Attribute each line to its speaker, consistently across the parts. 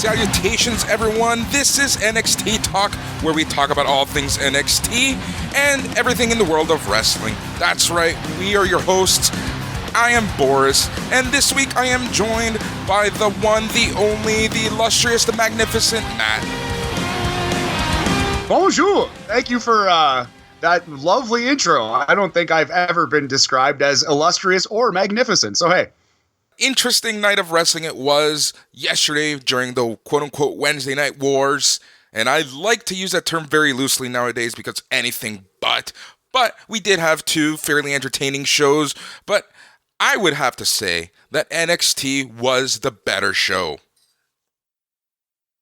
Speaker 1: Salutations, everyone. This is NXT Talk, where we talk about all things NXT and everything in the world of wrestling. That's right, we are your hosts. I am Boris, and this week I am joined by the one, the only, the illustrious, the magnificent Matt.
Speaker 2: Bonjour. Thank you for that lovely intro. I don't think I've ever been described as illustrious or magnificent, so hey.
Speaker 1: Interesting night of wrestling it was yesterday during the quote-unquote Wednesday Night Wars, and I like to use that term very loosely nowadays because anything but we did have two fairly entertaining shows, but I would have to say that NXT was the better show.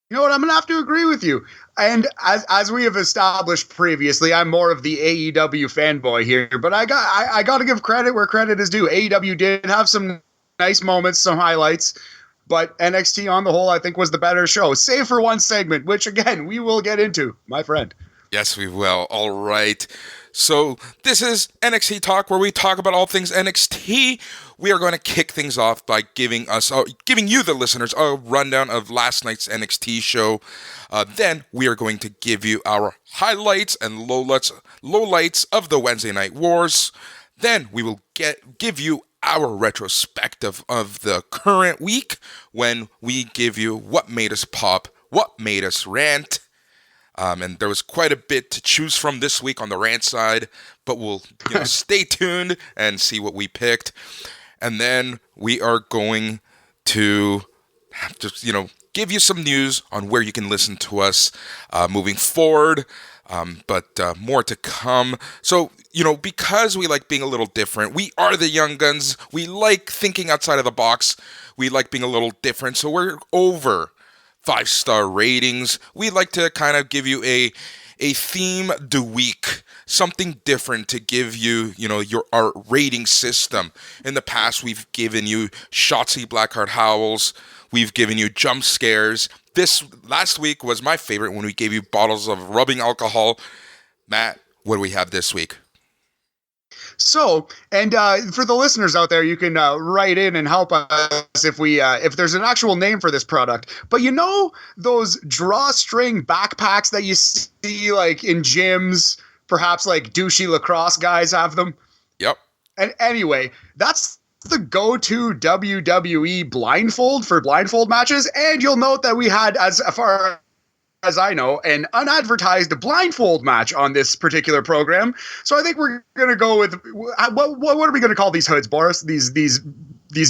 Speaker 2: You know what, I'm going to have to agree with you. And as we have established previously, I'm more of the AEW fanboy here, but I got to give credit where credit is due. AEW did have some nice moments, some highlights, but NXT on the whole, I think, was the better show, save for one segment, which, again, we will get into, my friend.
Speaker 1: Yes, we will. All right. So this is NXT Talk, where we talk about all things NXT. We are going to kick things off by giving you, the listeners, a rundown of last night's NXT show. Then we are going to give you our highlights and lowlights of the Wednesday Night Wars. Then we will give you our retrospective of the current week, when we give you what made us pop, what made us rant. And there was quite a bit to choose from this week on the rant side, but we'll stay tuned and see what we picked. And then we are going to just, give you some news on where you can listen to us moving forward. But more to come. So, because we like being a little different, we are the young guns. We like thinking outside of the box. We like being a little different. So we're over 5-star ratings. We like to kind of give you a theme the week, something different to give you, our rating system. In the past, we've given you Shotzi Blackheart howls. We've given you jump scares. This last week was my favorite when we gave you bottles of rubbing alcohol. Matt, what do we have this week?
Speaker 2: So, and for the listeners out there, you can write in and help us if there's an actual name for this product. But those drawstring backpacks that you see like in gyms, perhaps like douchey lacrosse guys have them?
Speaker 1: Yep.
Speaker 2: And anyway, that's the go-to WWE blindfold for blindfold matches, and you'll note that we had, as far as I know, an unadvertised blindfold match on this particular program. So I think we're going to go with what are we going to call these hoods, Boris? These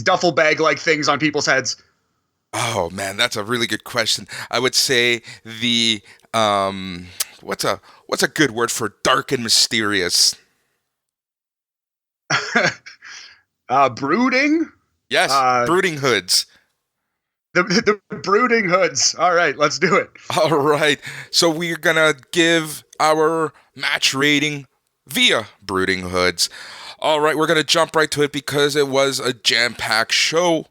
Speaker 2: duffel bag like things on people's heads.
Speaker 1: Oh man, that's a really good question. I would say the what's a good word for dark and mysterious?
Speaker 2: Brooding?
Speaker 1: Yes, Brooding Hoods.
Speaker 2: The Brooding Hoods. All right, let's do it.
Speaker 1: All right. So we're going to give our match rating via Brooding Hoods. All right, we're going to jump right to it because it was a jam-packed show.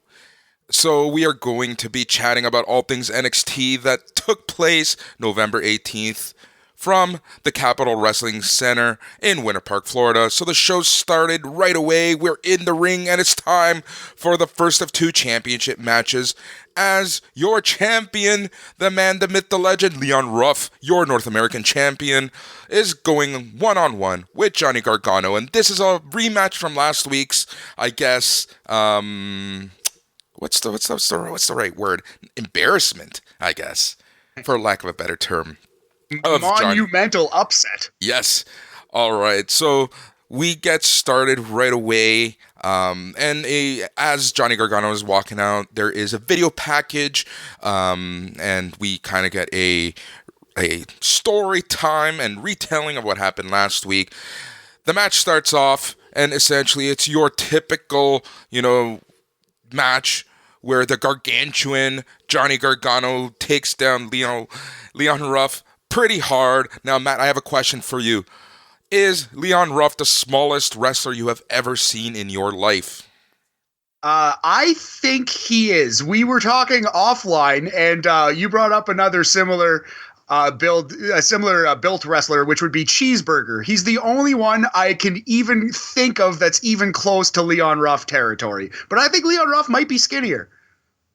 Speaker 1: So we are going to be chatting about all things NXT that took place November 18th. From the Capitol Wrestling Center in Winter Park, Florida. So the show started right away. We're in the ring, and it's time for the first of two championship matches. As your champion, the man, the myth, the legend, Leon Ruff, your North American champion, is going one-on-one with Johnny Gargano. And this is a rematch from last week's, I guess, what's the right word? Embarrassment, I guess, for lack of a better term.
Speaker 2: Monumental upset.
Speaker 1: Yes. All right. So we get started right away. As Johnny Gargano is walking out, there is a video package, and we kind of get a story time and retelling of what happened last week. The match starts off, and essentially it's your typical, match where the gargantuan Johnny Gargano takes down Leon Ruff pretty hard. Now, Matt, I have a question for you. Is Leon Ruff the smallest wrestler you have ever seen in your life?
Speaker 2: I think he is. We were talking offline, and you brought up another similar built wrestler, which would be Cheeseburger. He's the only one I can even think of that's even close to Leon Ruff territory. But I think Leon Ruff might be skinnier.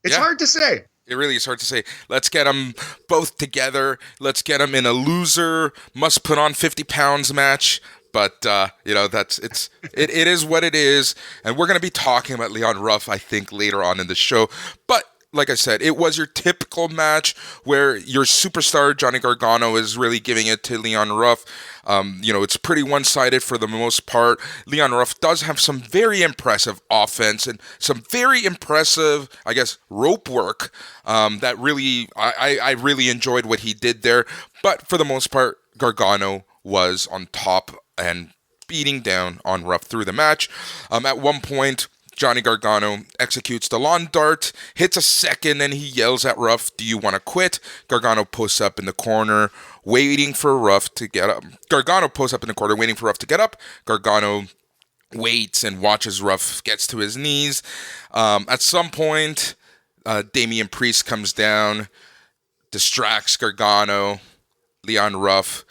Speaker 2: It's hard to say.
Speaker 1: It really is hard to say. Let's get them both together. Let's get them in a loser must put on 50 pounds match. But it is what it is, and we're gonna be talking about Leon Ruff, I think, later on in the show. But like I said, it was your typical match where your superstar Johnny Gargano is really giving it to Leon Ruff. It's pretty one-sided for the most part. Leon Ruff does have some very impressive offense and some very impressive, I guess, rope work. That really, I really enjoyed what he did there. But for the most part, Gargano was on top and beating down on Ruff through the match. At one point, Johnny Gargano executes the lawn dart, hits a second, and he yells at Ruff, "Do you want to quit?" Gargano posts up in the corner, waiting for Ruff to get up. Gargano posts up in the corner, waiting for Ruff to get up. Gargano waits and watches Ruff gets to his knees. At some point, Damian Priest comes down, distracts Gargano, Leon Ruff.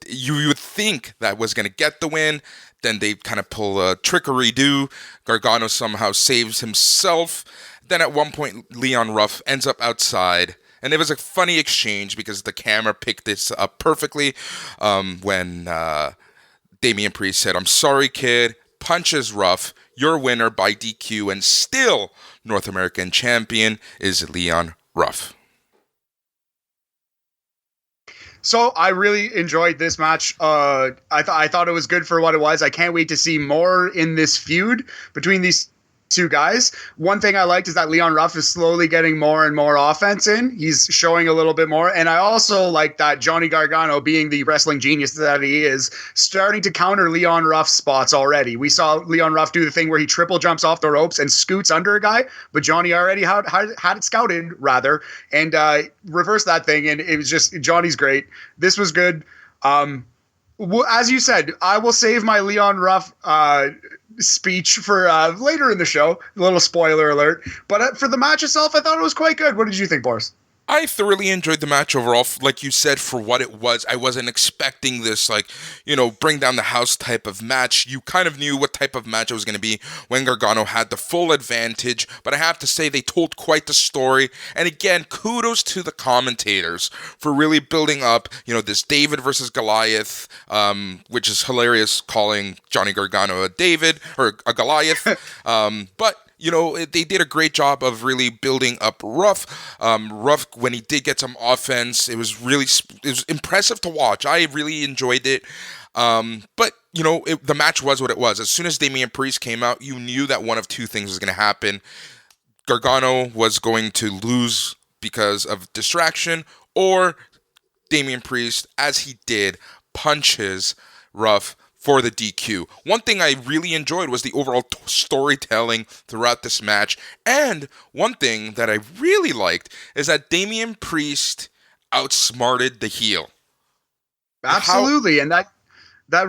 Speaker 1: You would think that was going to get the win. Then they kind of pull a trickery-do. Gargano somehow saves himself. Then at one point, Leon Ruff ends up outside. And it was a funny exchange because the camera picked this up perfectly when Damian Priest said, "I'm sorry, kid," punches Ruff. Your winner by DQ and still North American champion is Leon Ruff.
Speaker 2: So I really enjoyed this match. I thought it was good for what it was. I can't wait to see more in this feud between these two guys. One thing I liked is that Leon Ruff is slowly getting more and more offense in. He's showing a little bit more. And I also like that Johnny Gargano, being the wrestling genius that he is, starting to counter Leon Ruff's spots already. We saw Leon Ruff do the thing where he triple jumps off the ropes and scoots under a guy, but Johnny already had it scouted, rather, and reversed that thing. And it was just, Johnny's great. This was good. As you said, I will save my Leon Ruff speech for later in the show. A little spoiler alert. But for the match itself, I thought it was quite good. What did you think, Boris?
Speaker 1: I thoroughly enjoyed the match overall. Like you said, for what it was, I wasn't expecting this, bring down the house type of match. You kind of knew what type of match it was going to be when Gargano had the full advantage. But I have to say, they told quite the story. And again, kudos to the commentators for really building up, this David versus Goliath, which is hilarious, calling Johnny Gargano a David or a Goliath. But they did a great job of really building up Ruff. Ruff, when he did get some offense, it was impressive to watch. I really enjoyed it. But the match was what it was. As soon as Damian Priest came out, you knew that one of two things was going to happen. Gargano was going to lose because of distraction, or Damian Priest, as he did, punches Ruff for the DQ. One thing I really enjoyed was the overall storytelling throughout this match. And one thing that I really liked is that Damian Priest outsmarted the heel.
Speaker 2: Absolutely. And that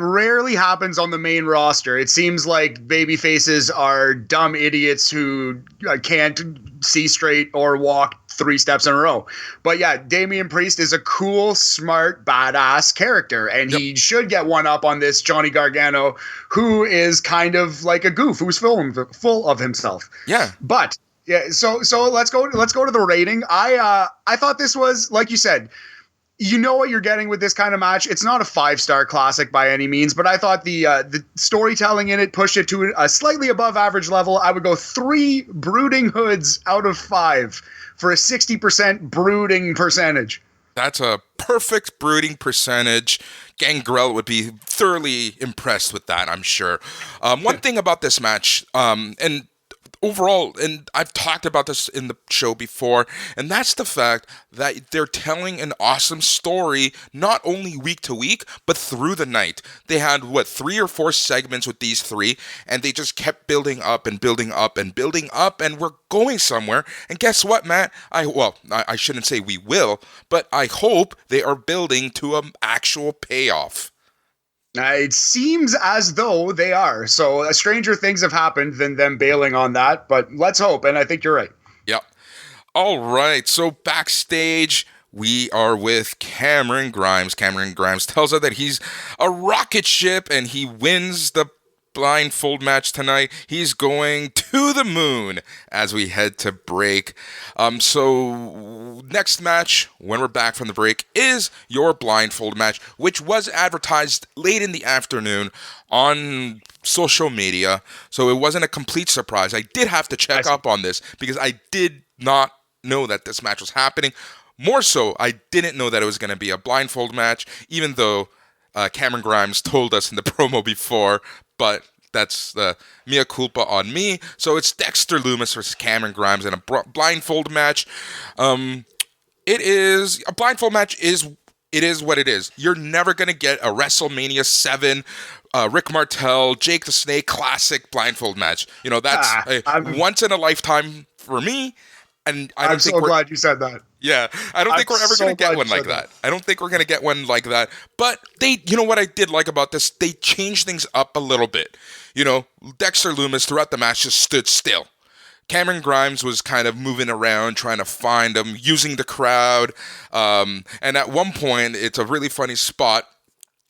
Speaker 2: rarely happens on the main roster. It seems like babyfaces are dumb idiots who can't see straight or walk 3 steps in a row. But yeah, Damian Priest is a cool, smart, badass character, and he should get one up on this Johnny Gargano, who is kind of like a goof, who's full of himself.
Speaker 1: Yeah.
Speaker 2: But yeah, so let's go to the rating. I thought this was, like you said, you know what you're getting with this kind of match. It's not a 5-star classic by any means, but I thought the storytelling in it pushed it to a slightly above average level. I would go 3 Brooding Hoods out of 5 for a 60% brooding percentage.
Speaker 1: That's a perfect brooding percentage. Gangrel would be thoroughly impressed with that, I'm sure. One thing about this match, and overall, and I've talked about this in the show before, and that's the fact that they're telling an awesome story, not only week to week, but through the night. They had, 3 or 4 segments with these 3, and they just kept building up and building up and building up, and we're going somewhere. And guess what, Matt? I shouldn't say we will, but I hope they are building to an actual payoff.
Speaker 2: It seems as though they are. So stranger things have happened than them bailing on that, but let's hope, and I think you're right.
Speaker 1: Yep. All right, so backstage, we are with Cameron Grimes. Cameron Grimes tells us that he's a rocket ship, and he wins the blindfold match tonight. He's going to the moon as we head to break. So next match, when we're back from the break, is your blindfold match, which was advertised late in the afternoon on social media. So it wasn't a complete surprise. I did have to check up on this because I did not know that this match was happening. More so, I didn't know that it was going to be a blindfold match, even though Cameron Grimes told us in the promo before, but that's the mea culpa on me. So it's Dexter Lumis versus Cameron Grimes in a blindfold match. It is a blindfold match. It is what it is. You're never going to get a WrestleMania 7 Rick Martel, Jake the Snake classic blindfold match. You know, that's once in a lifetime for me. And I'm so glad
Speaker 2: you said that.
Speaker 1: Yeah, I don't think we're ever going to get one like that. I don't think we're going to get one like that. But you know what I did like about this? They changed things up a little bit. You know, Dexter Lumis throughout the match just stood still. Cameron Grimes was kind of moving around, trying to find him, using the crowd. And at one point, it's a really funny spot.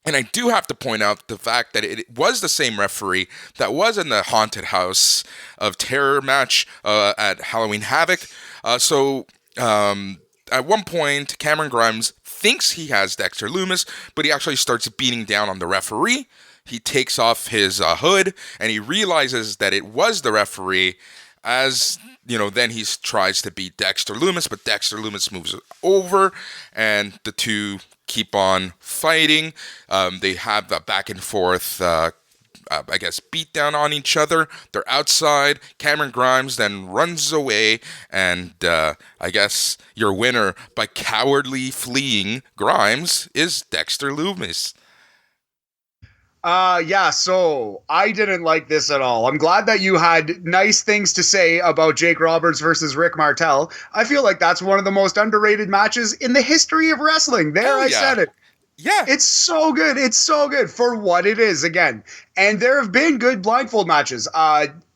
Speaker 1: And I do have to point out the fact that it was the same referee that was in the Haunted House of Terror match at Halloween Havoc. So at one point, Cameron Grimes thinks he has Dexter Lumis, but he actually starts beating down on the referee. He takes off his hood, and he realizes that it was the referee. As, you know, then he tries to beat Dexter Lumis, but Dexter Lumis moves over, and the two keep on fighting. They have a back and forth, I guess, beat down on each other. They're outside. Cameron Grimes then runs away, and I guess your winner by cowardly fleeing Grimes is Dexter Lumis.
Speaker 2: Yeah, so I didn't like this at all. I'm glad that you had nice things to say about Jake Roberts versus Rick Martel. I feel like that's one of the most underrated matches in the history of wrestling. I said it.
Speaker 1: Yeah.
Speaker 2: It's so good. It's so good for what it is, again. And there have been good blindfold matches.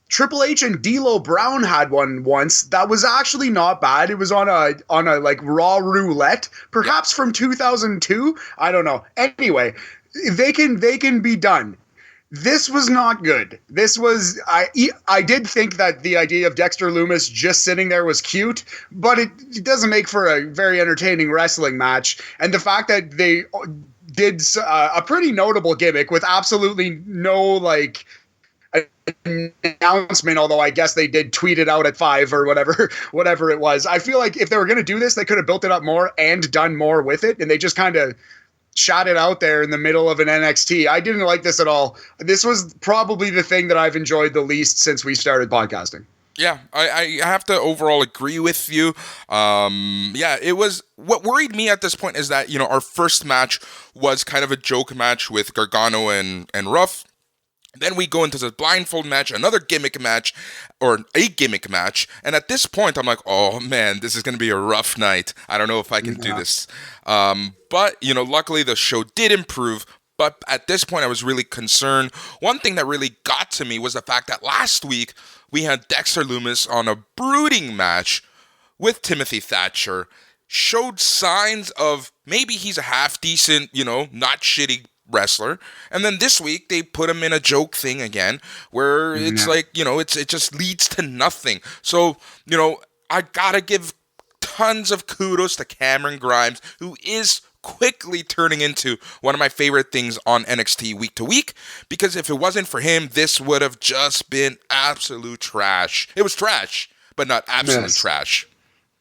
Speaker 2: Triple H and D'Lo Brown had one once that was actually not bad. It was on a like Raw Roulette, perhaps from 2002. I don't know. Anyway, they can be done. This was not good. This was I did think that the idea of Dexter Lumis just sitting there was cute, but it doesn't make for a very entertaining wrestling match. And the fact that they did a pretty notable gimmick with absolutely no like announcement, although I guess they did tweet it out at 5 or whatever it was. I feel like if they were going to do this, they could have built it up more and done more with it, and they just kind of shot it out there in the middle of an NXT. I didn't like this at all. This was probably the thing that I've enjoyed the least since we started podcasting.
Speaker 1: Yeah, I have to overall agree with you. Yeah, it was, what worried me at this point is that, you know, our first match was kind of a joke match with Gargano and Ruff. Then we go into the blindfold match, another gimmick match, or a gimmick match. And at this point, I'm like, oh man, this is going to be a rough night. I don't know if I can do this. But, you know, luckily the show did improve. But at this point, I was really concerned. One thing that really got to me was the fact that last week we had Dexter Lumis on a brooding match with Timothy Thatcher. Showed signs of maybe he's a half decent, you know, not shitty wrestler. And then this week they put him in a joke thing again where it's like, you know, it just leads to nothing. So, you know, I gotta give tons of kudos to Cameron Grimes, who is quickly turning into one of my favorite things on NXT week to week, because if it wasn't for him, this would have just been absolute trash. It was trash, but not absolute trash.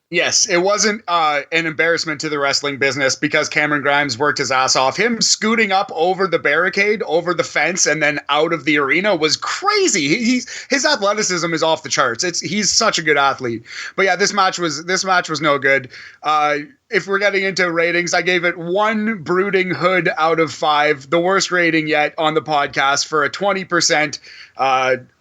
Speaker 2: Yes, it wasn't an embarrassment to the wrestling business because Cameron Grimes worked his ass off. Him scooting up over the barricade, over the fence, and then out of the arena was crazy. His athleticism is off the charts. He's such a good athlete. But yeah, this match was no good. If we're getting into ratings, I gave it 1 brooding hood out of 5, the worst rating yet on the podcast for a 20%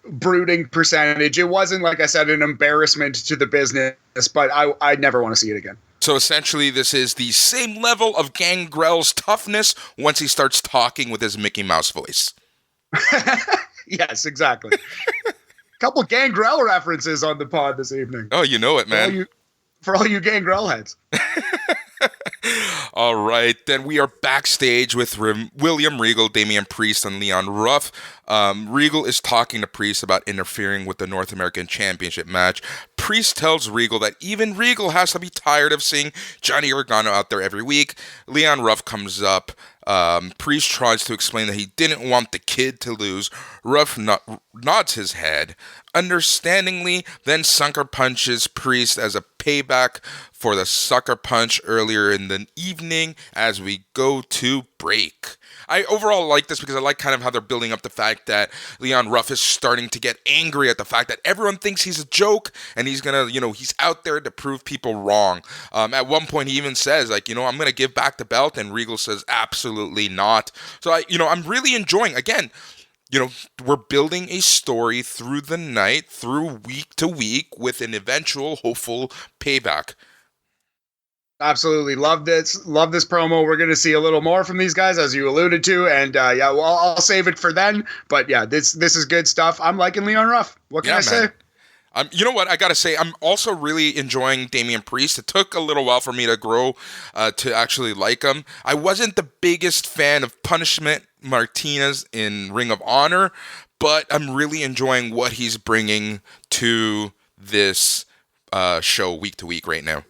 Speaker 2: brooding percentage. It wasn't, like I said, an embarrassment to the business, but I'd never want to see it again.
Speaker 1: So essentially, this is the same level of Gangrel's toughness once he starts talking with his Mickey Mouse voice.
Speaker 2: Yes, exactly. Couple Gangrel references on the pod this evening.
Speaker 1: Oh, you know it, man.
Speaker 2: For all you Gangrel heads.
Speaker 1: All right, then we are backstage with William Regal, Damian Priest, and Leon Ruff. Regal is talking to Priest about interfering with the North American Championship match. Priest tells Regal that even Regal has to be tired of seeing Johnny Gargano out there every week. Leon Ruff comes up. Priest tries to explain that he didn't want the kid to lose. Ruff nods his head understandingly, then sucker punches Priest as a payback for the sucker punch earlier in the evening as we go to break. I overall like this because I like kind of how they're building up the fact that Leon Ruff is starting to get angry at the fact that everyone thinks he's a joke and he's gonna, he's out there to prove people wrong. At one point he even says, like, I'm gonna give back the belt, and Regal says absolutely not. So I'm really enjoying, again, we're building a story through the night, through week to week, with an eventual hopeful payback.
Speaker 2: Absolutely love this promo. We're going to see a little more from these guys, as you alluded to, and I'll save it for then. But yeah, this is good stuff. I'm liking Leon Ruff. What can I say?
Speaker 1: You know what? I got to say, I'm also really enjoying Damian Priest. It took a little while for me to grow to actually like him. I wasn't the biggest fan of Punishment Martinez in Ring of Honor, but I'm really enjoying what he's bringing to this show week to week right now.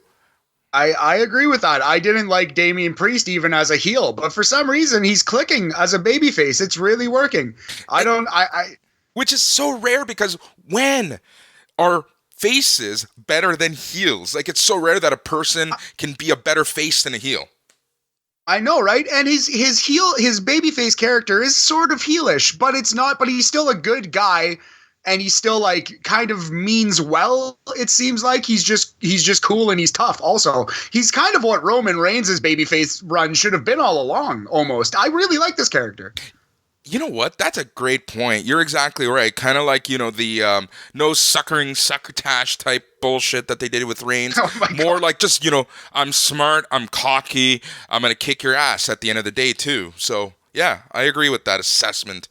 Speaker 2: I agree with that. I didn't like Damian Priest even as a heel, but for some reason he's clicking as a babyface. It's really working.
Speaker 1: Which is so rare, because when are faces better than heels? Like, it's so rare that a person can be a better face than a heel.
Speaker 2: I know, right? And his babyface character is sort of heelish, but it's not. But he's still a good guy. And he still, like, kind of means well, it seems like. He's just cool, and he's tough also. He's kind of what Roman Reigns' babyface run should have been all along, almost. I really like this character.
Speaker 1: You know what? That's a great point. You're exactly right. Kind of like, the no suckering succotash type bullshit that they did with Reigns.
Speaker 2: Oh
Speaker 1: More like just, I'm smart, I'm cocky, I'm going to kick your ass at the end of the day, too. So, yeah, I agree with that assessment.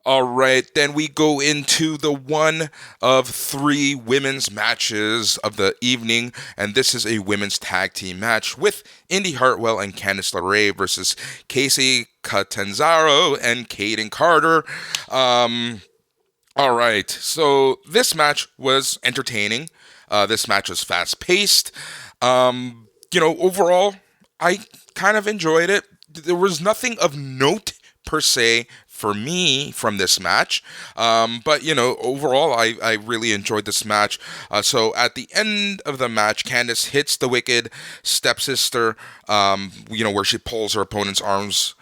Speaker 1: All right, then we go into the one of three women's matches of the evening, and this is a women's tag team match with Indi Hartwell and Candice LeRae versus Casey Catanzaro and Kayden Carter. All right, so this match was entertaining. This match was fast-paced. Overall, I kind of enjoyed it. There was nothing of note per se for me from this match, but overall I really enjoyed this match. So at the end of the match, Candice hits the Wicked Stepsister, where she pulls her opponent's arms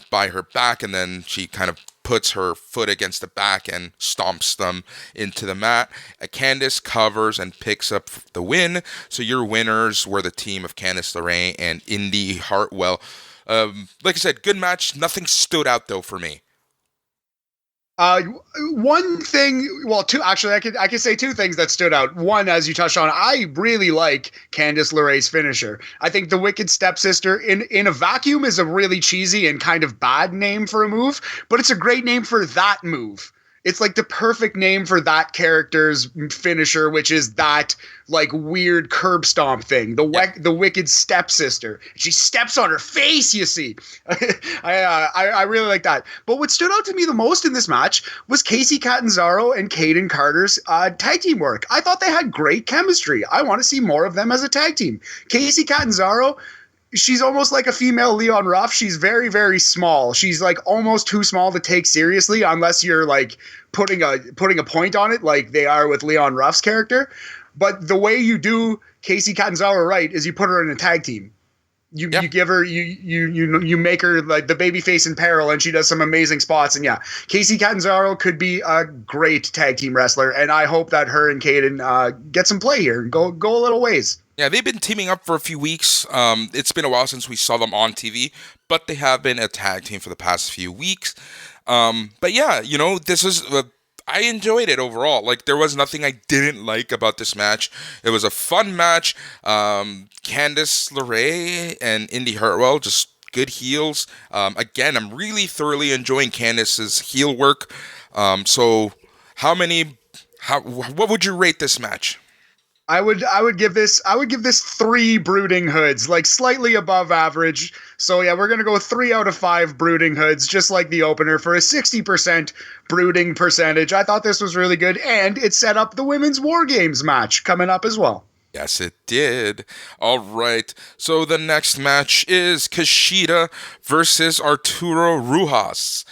Speaker 1: by her back, and then she kind of puts her foot against the back and stomps them into the mat. Candice covers and picks up the win. So your winners were the team of Candice LeRae and Indi Hartwell. Like I said, good match. Nothing stood out though for me.
Speaker 2: One thing, well, two, actually, I could say two things that stood out. One, as you touched on, I really like Candice LeRae's finisher. I think the Wicked Stepsister in a vacuum is a really cheesy and kind of bad name for a move, but it's a great name for that move. It's like the perfect name for that character's finisher, which is that like weird curb stomp thing. The Wicked Stepsister. She steps on her face, you see. I really like that. But what stood out to me the most in this match was Casey Catanzaro and Kayden Carter's tag team work. I thought they had great chemistry. I want to see more of them as a tag team. Casey Catanzaro, she's almost like a female Leon Ruff. She's very, very small. She's like almost too small to take seriously unless you're like putting a point on it like they are with Leon Ruff's character. But the way you do Casey Catanzaro right is you put her in a tag team. You give her you make her like the babyface in peril, and she does some amazing spots. And yeah, Casey Catanzaro could be a great tag team wrestler, and I hope that her and Kayden get some play here and go a little ways.
Speaker 1: Yeah, they've been teaming up for a few weeks. It's been a while since we saw them on TV, but they have been a tag team for the past few weeks. But yeah, this is I enjoyed it overall. Like, there was nothing I didn't like about this match. It was a fun match. Candice LeRae and Indi Hartwell, just good heels. Again, I'm really thoroughly enjoying Candice's heel work. So what would you rate this match?
Speaker 2: I would give this 3 Brooding Hoods, like slightly above average. So yeah, we're gonna go 3 out of 5 Brooding Hoods, just like the opener, for a 60% brooding percentage. I thought this was really good, and it set up the women's War Games match coming up as well.
Speaker 1: Yes, it did. All right. So the next match is Kushida versus Arturo Ruas.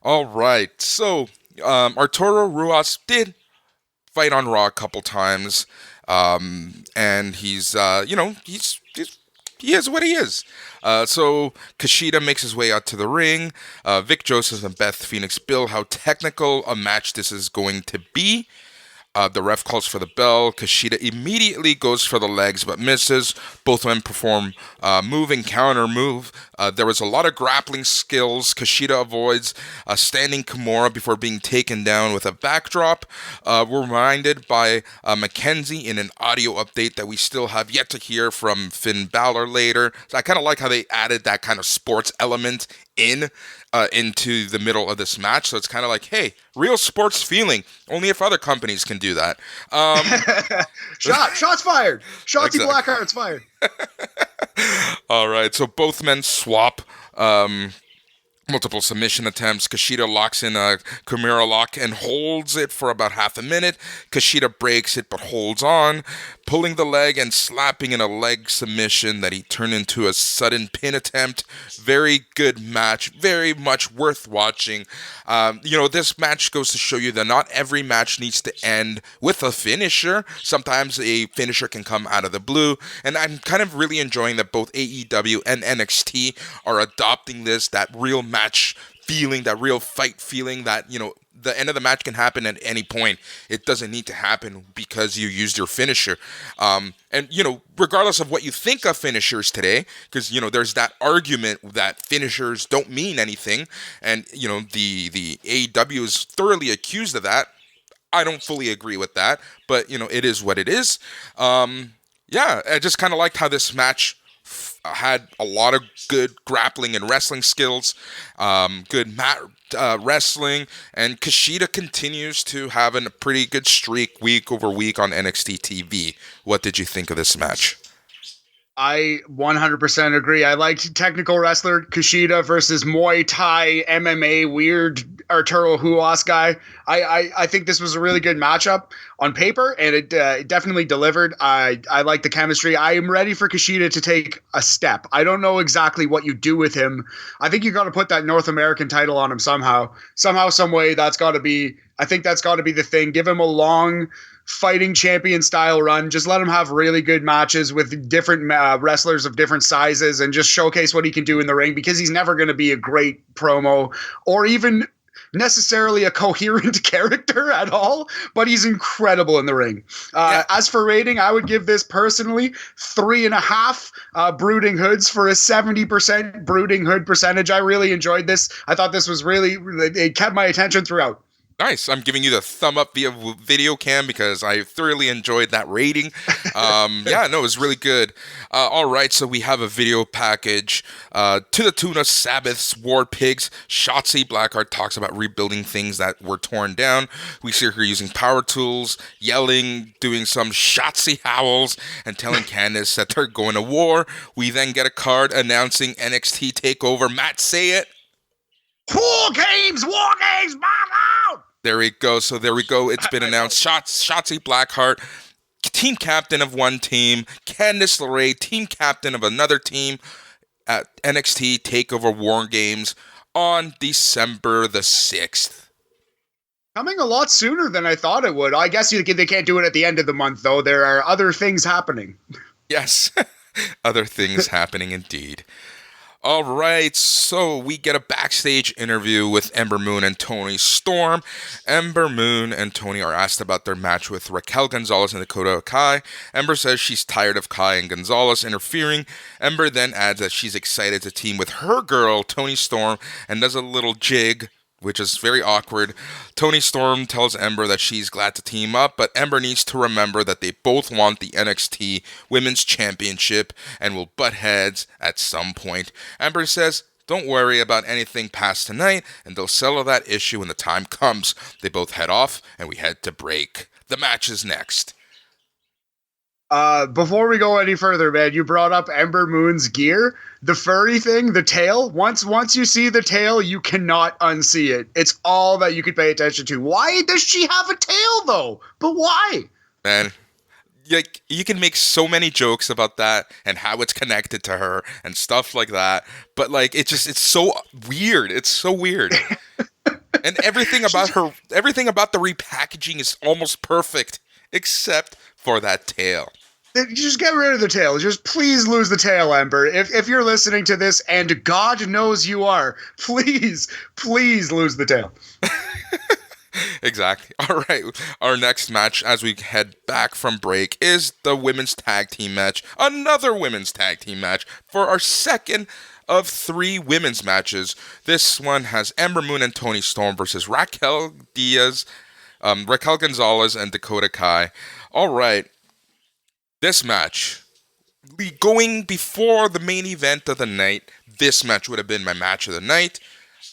Speaker 1: All right. So Arturo Ruas did fight on Raw a couple times, and he's he is what he is. So Kushida makes his way out to the ring. Vic Joseph and Beth Phoenix bill how technical a match this is going to be. The ref calls for the bell. Kushida immediately goes for the legs but misses. Both men perform move and counter move. There was a lot of grappling skills. Kushida avoids a standing Kimura before being taken down with a backdrop. We're reminded by Mackenzie in an audio update that we still have yet to hear from Finn Balor later. So I kind of like how they added that kind of sports element into the middle of this match. So it's kind of like, hey, real sports feeling. Only if other companies can do that.
Speaker 2: Shots fired. Shotzi
Speaker 1: Exactly.
Speaker 2: Blackheart's fired.
Speaker 1: All right, so both men swap multiple submission attempts. Kushida locks in a Kimura lock and holds it for about half a minute. Kushida breaks it but holds on, pulling the leg and slapping in a leg submission that he turned into a sudden pin attempt. Very good match, very much worth watching. This match goes to show you that not every match needs to end with a finisher. Sometimes a finisher can come out of the blue, and I'm kind of really enjoying that both AEW and NXT are adopting that real match feeling, that real fight feeling, that, the end of the match can happen at any point. It doesn't need to happen because you used your finisher. Regardless of what you think of finishers today, because, there's that argument that finishers don't mean anything. And, the AEW is thoroughly accused of that. I don't fully agree with that, but, it is what it is. I just kind of liked how this match had a lot of good grappling and wrestling skills, good mat wrestling, and Kushida continues to have a pretty good streak week over week on NXT TV. What did you think of this match?
Speaker 2: I 100% agree. I liked technical wrestler Kushida versus Muay Thai MMA weird Arturo Ruas guy. I think this was a really good matchup on paper, and it definitely delivered. I like the chemistry. I am ready for Kushida to take a step. I don't know exactly what you do with him. I think you got to put that North American title on him somehow, some way. I think that's got to be the thing. Give him a long fighting champion style run. Just let him have really good matches with different wrestlers of different sizes and just showcase what he can do in the ring, because he's never going to be a great promo or even necessarily a coherent character at all, but he's incredible in the ring. As for rating, I would give this personally 3.5 Brooding Hoods for a 70% Brooding Hood percentage. I really enjoyed this. I thought this was it kept my attention throughout.
Speaker 1: Nice. I'm giving you the thumb up via video cam because I thoroughly enjoyed that rating. It was really good. All right, so we have a video package to the tune of Sabbath's War Pigs. Shotzi Blackheart talks about rebuilding things that were torn down. We see her using power tools, yelling, doing some Shotzi howls, and telling Candice that they're going to war. We then get a card announcing NXT TakeOver. Matt, say it.
Speaker 2: War Games, Bang out!
Speaker 1: There we go. So there we go. It's been announced. Shotzi Blackheart, team captain of one team. Candice LeRae, team captain of another team at NXT TakeOver War Games on December the 6th.
Speaker 2: Coming a lot sooner than I thought it would. I guess they can't do it at the end of the month, though. There are other things happening.
Speaker 1: Yes, other things happening indeed. All right, so we get a backstage interview with Ember Moon and Toni Storm. Ember Moon and Toni are asked about their match with Raquel Gonzalez and Dakota Kai. Ember says she's tired of Kai and Gonzalez interfering. Ember then adds that she's excited to team with her girl, Toni Storm, and does a little jig, which is very awkward. Toni Storm tells Ember that she's glad to team up, but Ember needs to remember that they both want the NXT Women's Championship and will butt heads at some point. Ember says, don't worry about anything past tonight, and they'll settle that issue when the time comes. They both head off, and we head to break. The match is next.
Speaker 2: Before we go any further, man, you brought up Ember Moon's gear, the furry thing, the tail. Once you see the tail, you cannot unsee it. It's all that you could pay attention to. Why does she have a tail though? But why?
Speaker 1: Man, like you can make so many jokes about that and how it's connected to her and stuff like that, but like it's so weird. It's so weird. And everything about the repackaging is almost perfect except for that tail.
Speaker 2: Just get rid of the tail. Just please lose the tail, Ember. If you're listening to this, and God knows you are, please lose the tail.
Speaker 1: Exactly. All right. Our next match as we head back from break is the women's tag team match. Another women's tag team match for our second of 3 women's matches. This one has Ember Moon and Toni Storm versus Raquel Gonzalez and Dakota Kai. All right. This match, going before the main event of the night, this match would have been my match of the night.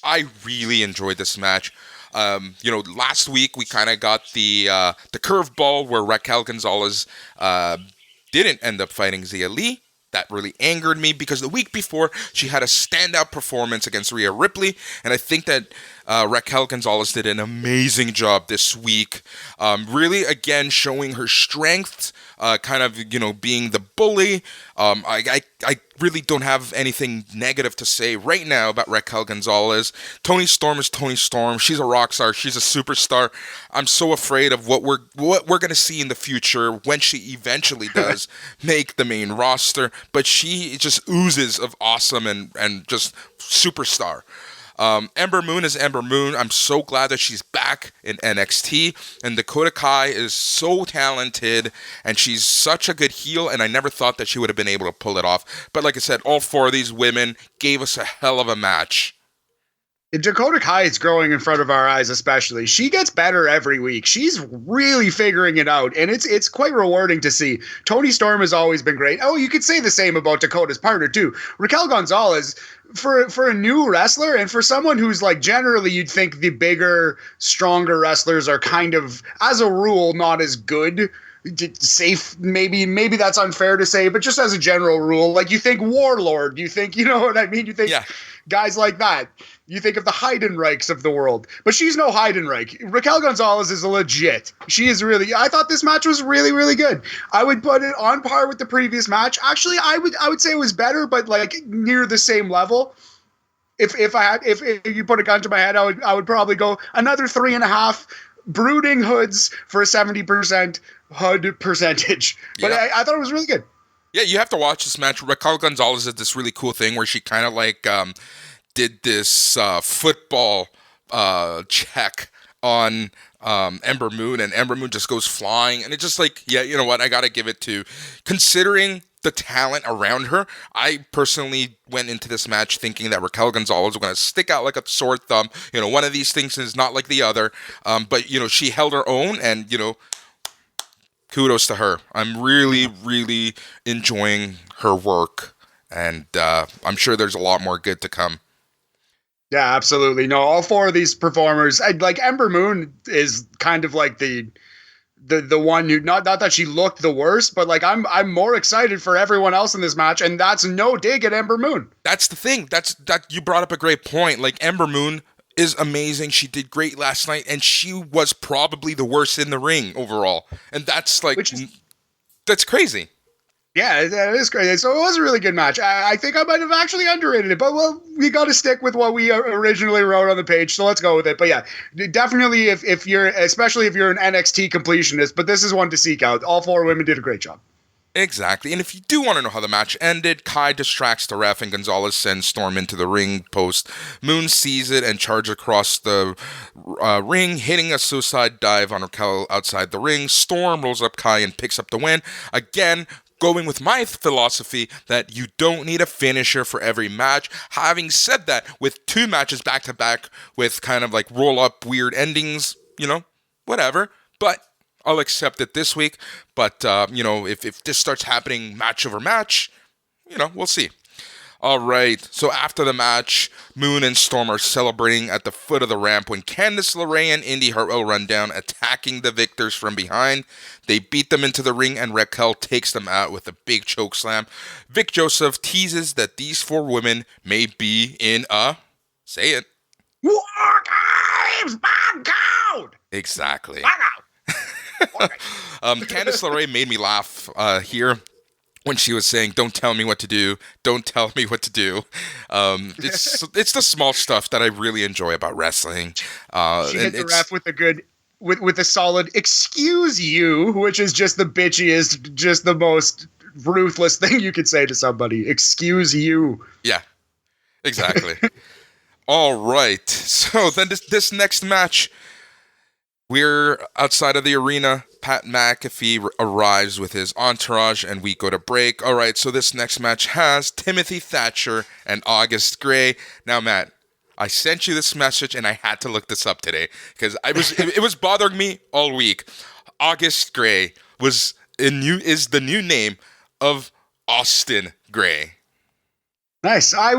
Speaker 1: I really enjoyed this match. Last week we kind of got the curveball where Raquel Gonzalez didn't end up fighting Xia Li. That really angered me because the week before she had a standout performance against Rhea Ripley, and I think that Raquel Gonzalez did an amazing job this week. Really, again, showing her strength, being the bully. I really don't have anything negative to say right now about Raquel Gonzalez. Toni Storm is Toni Storm. She's a rock star. She's a superstar. I'm so afraid of what we're going to see in the future when she eventually does make the main roster. But she just oozes of awesome and just superstar. Ember Moon is Ember Moon. I'm so glad that she's back in NXT. And Dakota Kai is so talented, and she's such a good heel, and I never thought that she would have been able to pull it off. But like I said, all 4 of these women gave us a hell of a match.
Speaker 2: Dakota Kai is growing in front of our eyes, especially. She gets better every week. She's really figuring it out, and it's quite rewarding to see. Toni Storm has always been great. Oh, you could say the same about Dakota's partner, too. Raquel Gonzalez, for a new wrestler, and for someone who's like generally you'd think the bigger, stronger wrestlers are kind of, as a rule, not as good. Safe, maybe that's unfair to say, but just as a general rule, like you think Warlord, you think, you know what I mean? You think guys like that. You think of the Heidenreichs of the world, but she's no Heidenreich. Raquel Gonzalez is a legit. She is really. I thought this match was really, really good. I would put it on par with the previous match. Actually, I would say it was better, but like near the same level. If you put a gun to my head, I would probably go another 3.5 Brooding Hoods for a 70% Hood percentage. But yeah. I thought it was really good.
Speaker 1: Yeah, you have to watch this match. Raquel Gonzalez did this really cool thing where she kind of like did this football check on Ember Moon, and Ember Moon just goes flying, and it's just like, yeah, you know what, I gotta give it to, considering the talent around her. I personally went into this match thinking that Raquel Gonzalez was going to stick out like a sore thumb. You know, one of these things is not like the other, but, you know, she held her own, and, you know, kudos to her. I'm really, really enjoying her work, and I'm sure there's a lot more good to come.
Speaker 2: Yeah, absolutely. No, all 4 of these performers, like Ember Moon is kind of like the one who, not that she looked the worst, but like I'm more excited for everyone else in this match, and that's no dig at Ember Moon.
Speaker 1: That's the thing. That you brought up a great point. Like Ember Moon is amazing. She did great last night, and she was probably the worst in the ring overall. And that's like that's crazy.
Speaker 2: Yeah, that is crazy. So it was a really good match. I think I might have actually underrated it, but well, we got to stick with what we originally wrote on the page. So let's go with it. But yeah, definitely if you're, especially if you're an NXT completionist, but this is one to seek out. All 4 women did a great job.
Speaker 1: Exactly. And if you do want to know how the match ended, Kai distracts the ref and Gonzalez sends Storm into the ring post. Moon sees it and charges across the ring, hitting a suicide dive on Raquel outside the ring. Storm rolls up Kai and picks up the win. Again, going with my philosophy that you don't need a finisher for every match. Having said that, with 2 matches back-to-back with kind of like roll-up weird endings, you know, whatever. But I'll accept it this week. But, you know, if this starts happening match over match, you know, we'll see. All right, so after the match, Moon and Storm are celebrating at the foot of the ramp when Candice LeRae and Indy Hartwell run down, attacking the victors from behind. They beat them into the ring, and Raquel takes them out with a big chokeslam. Vic Joseph teases that these 4 women may be in a... Say it.
Speaker 2: War Games! Back out!
Speaker 1: Exactly.
Speaker 2: Back out!
Speaker 1: Candice LeRae made me laugh here when she was saying, "Don't tell me what to do. Don't tell me what to do." It's the small stuff that I really enjoy about wrestling.
Speaker 2: She hit the ref with a good, with a solid "excuse you," which is just the bitchiest, just the most ruthless thing you could say to somebody. Excuse you.
Speaker 1: Yeah, exactly. All right. So then this next match, we're outside of the arena. Pat McAfee arrives with his entourage, and we go to break. All right, so this next match has Timothy Thatcher and August Gray. Now, Matt, I sent you this message, and I had to look this up today because it was bothering me all week. August Gray is the new name of Austin Gray.
Speaker 2: Nice. I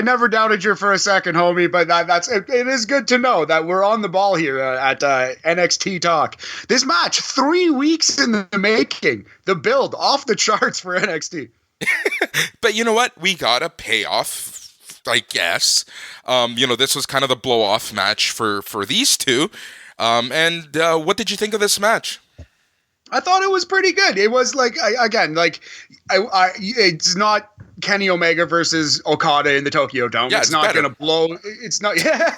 Speaker 2: never doubted you for a second, homie, but it is good to know that we're on the ball here at NXT Talk. This match, 3 weeks in the making. The build off the charts for NXT.
Speaker 1: But you know what? We got a payoff, I guess. This was kind of the blow-off match for these two. What did you think of this match?
Speaker 2: I thought it was pretty good. It was it's not Kenny Omega versus Okada in the Tokyo Dome.
Speaker 1: Yeah,
Speaker 2: it's not going to blow. It's not. Yeah.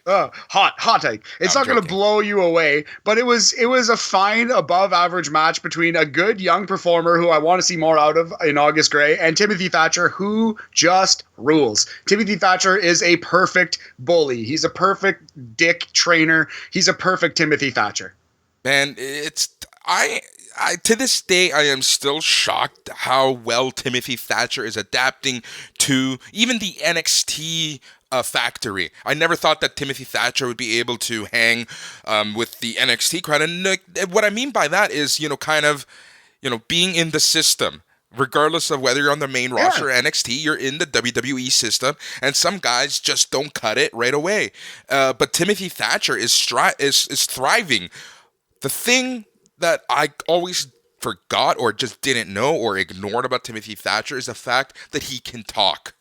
Speaker 2: Hot take. It's not going to blow you away, but it was a fine, above average match between a good young performer who I want to see more out of in August Gray and Timothy Thatcher, who just rules. Timothy Thatcher is a perfect bully. He's a perfect dick trainer. He's a perfect Timothy Thatcher.
Speaker 1: Man, I to this day, I am still shocked how well Timothy Thatcher is adapting to even the NXT factory. I never thought that Timothy Thatcher would be able to hang with the NXT crowd. And what I mean by that is, being in the system. Regardless of whether you're on the main roster or NXT, you're in the WWE system, and some guys just don't cut it right away. But Timothy Thatcher is thriving. The thing that I always forgot or just didn't know or ignored about Timothy Thatcher is the fact that he can talk.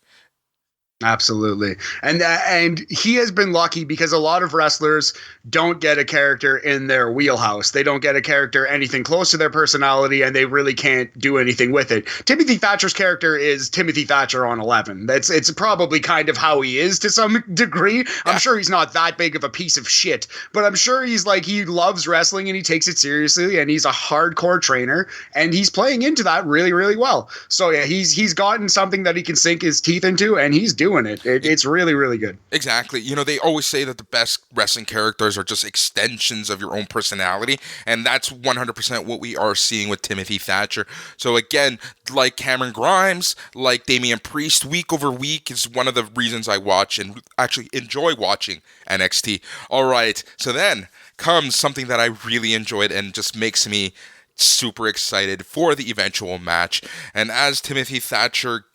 Speaker 2: Absolutely. And he has been lucky because a lot of wrestlers don't get a character in their wheelhouse. They don't get a character anything close to their personality, and they really can't do anything with it. Timothy Thatcher's character is Timothy Thatcher on 11. It's probably kind of how he is to some degree. Yeah. I'm sure he's not that big of a piece of shit, but I'm sure he loves wrestling and he takes it seriously, and he's a hardcore trainer, and he's playing into that really, really well. So yeah, he's gotten something that he can sink his teeth into, and he's doing it. It's really, really good.
Speaker 1: Exactly. They always say that the best wrestling characters are just extensions of your own personality, and that's 100% what we are seeing with Timothy Thatcher. So again, like Cameron Grimes, like Damian Priest, week over week is one of the reasons I watch and actually enjoy watching NXT. All right, so then comes something that I really enjoyed and just makes me super excited for the eventual match. And as Timothy Thatcher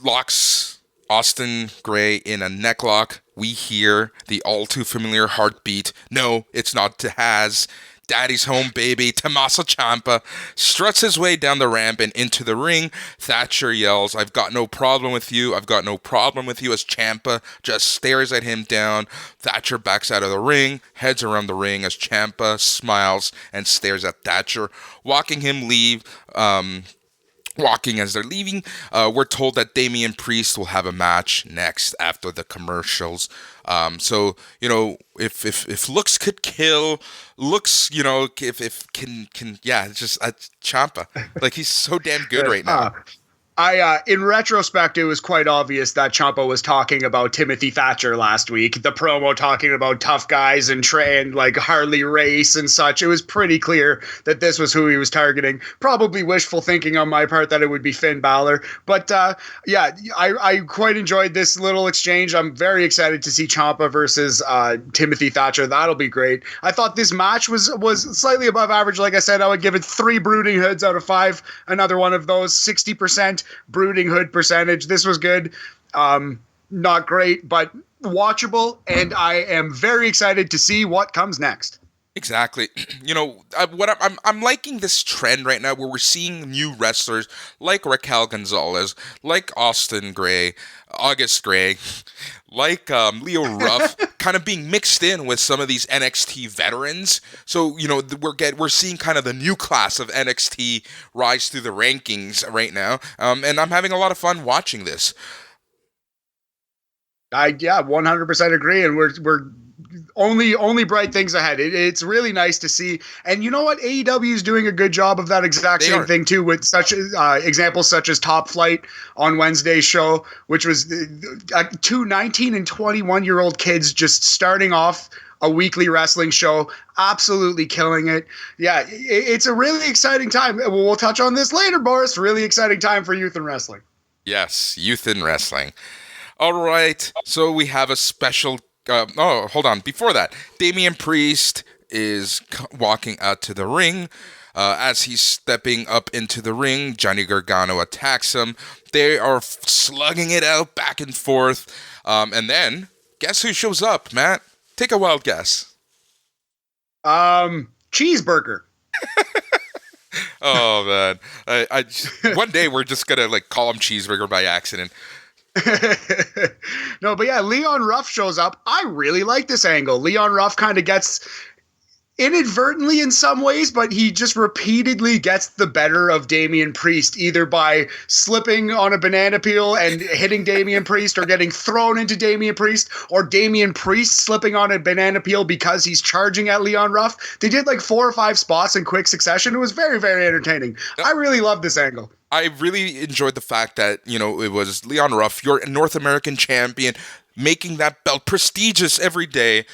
Speaker 1: locks Austin Gray in a necklock, we hear the all too familiar heartbeat. No, it's not Taz. Daddy's home, baby. Tommaso Ciampa struts his way down the ramp and into the ring. Thatcher yells, "I've got no problem with you. I've got no problem with you," as Ciampa just stares at him down. Thatcher backs out of the ring, heads around the ring as Ciampa smiles and stares at Thatcher, watching him leave. Walking as they're leaving, we're told that Damian Priest will have a match next after the commercials. So if looks could kill, looks if can it's just Ciampa, like he's so damn good right now.
Speaker 2: In retrospect, it was quite obvious that Ciampa was talking about Timothy Thatcher last week. The promo talking about tough guys and like Harley Race and such. It was pretty clear that this was who he was targeting. Probably wishful thinking on my part that it would be Finn Balor. But I quite enjoyed this little exchange. I'm very excited to see Ciampa versus Timothy Thatcher. That'll be great. I thought this match was slightly above average. Like I said, I would give it 3 Brooding Hoods out of 5. Another one of those, 60%. Brooding Hood percentage. This was good. Not great, but watchable, and I am very excited to see what comes next.
Speaker 1: Exactly. I'm liking this trend right now where we're seeing new wrestlers like Raquel Gonzalez, like Austin Gray, August Gray, like Leo Ruff, kind of being mixed in with some of these NXT veterans. So we're seeing kind of the new class of NXT rise through the rankings right now, and I'm having a lot of fun watching this.
Speaker 2: I 100% agree, and we're only bright things ahead. It's really nice to see, and you know what? AEW is doing a good job of that exact same thing too, with such examples such as Top Flight on Wednesday's show, which was two 19 and 21-year-old kids just starting off a weekly wrestling show, absolutely killing it. Yeah, it's a really exciting time. We'll touch on this later, Boris. Really exciting time for youth in wrestling.
Speaker 1: Yes, youth in wrestling. All right, so we have a special. Hold on. Before that, Damian Priest is walking out to the ring. As he's stepping up into the ring, Johnny Gargano attacks him. They are slugging it out back and forth. And then, guess who shows up, Matt? Take a wild guess.
Speaker 2: Cheeseburger.
Speaker 1: Oh, man. I one day we're just going to call him Cheeseburger by accident.
Speaker 2: No, but yeah, Leon Ruff shows up. I really like this angle. Leon Ruff kind of gets inadvertently in some ways, but he just repeatedly gets the better of Damian Priest, either by slipping on a banana peel and hitting Damian Priest, or getting thrown into Damian Priest, or Damian Priest slipping on a banana peel because he's charging at Leon Ruff. They did 4 or 5 spots in quick succession. It was very, very entertaining. I really love this angle.
Speaker 1: I really enjoyed the fact that, it was Leon Ruff, your North American champion, making that belt prestigious every day,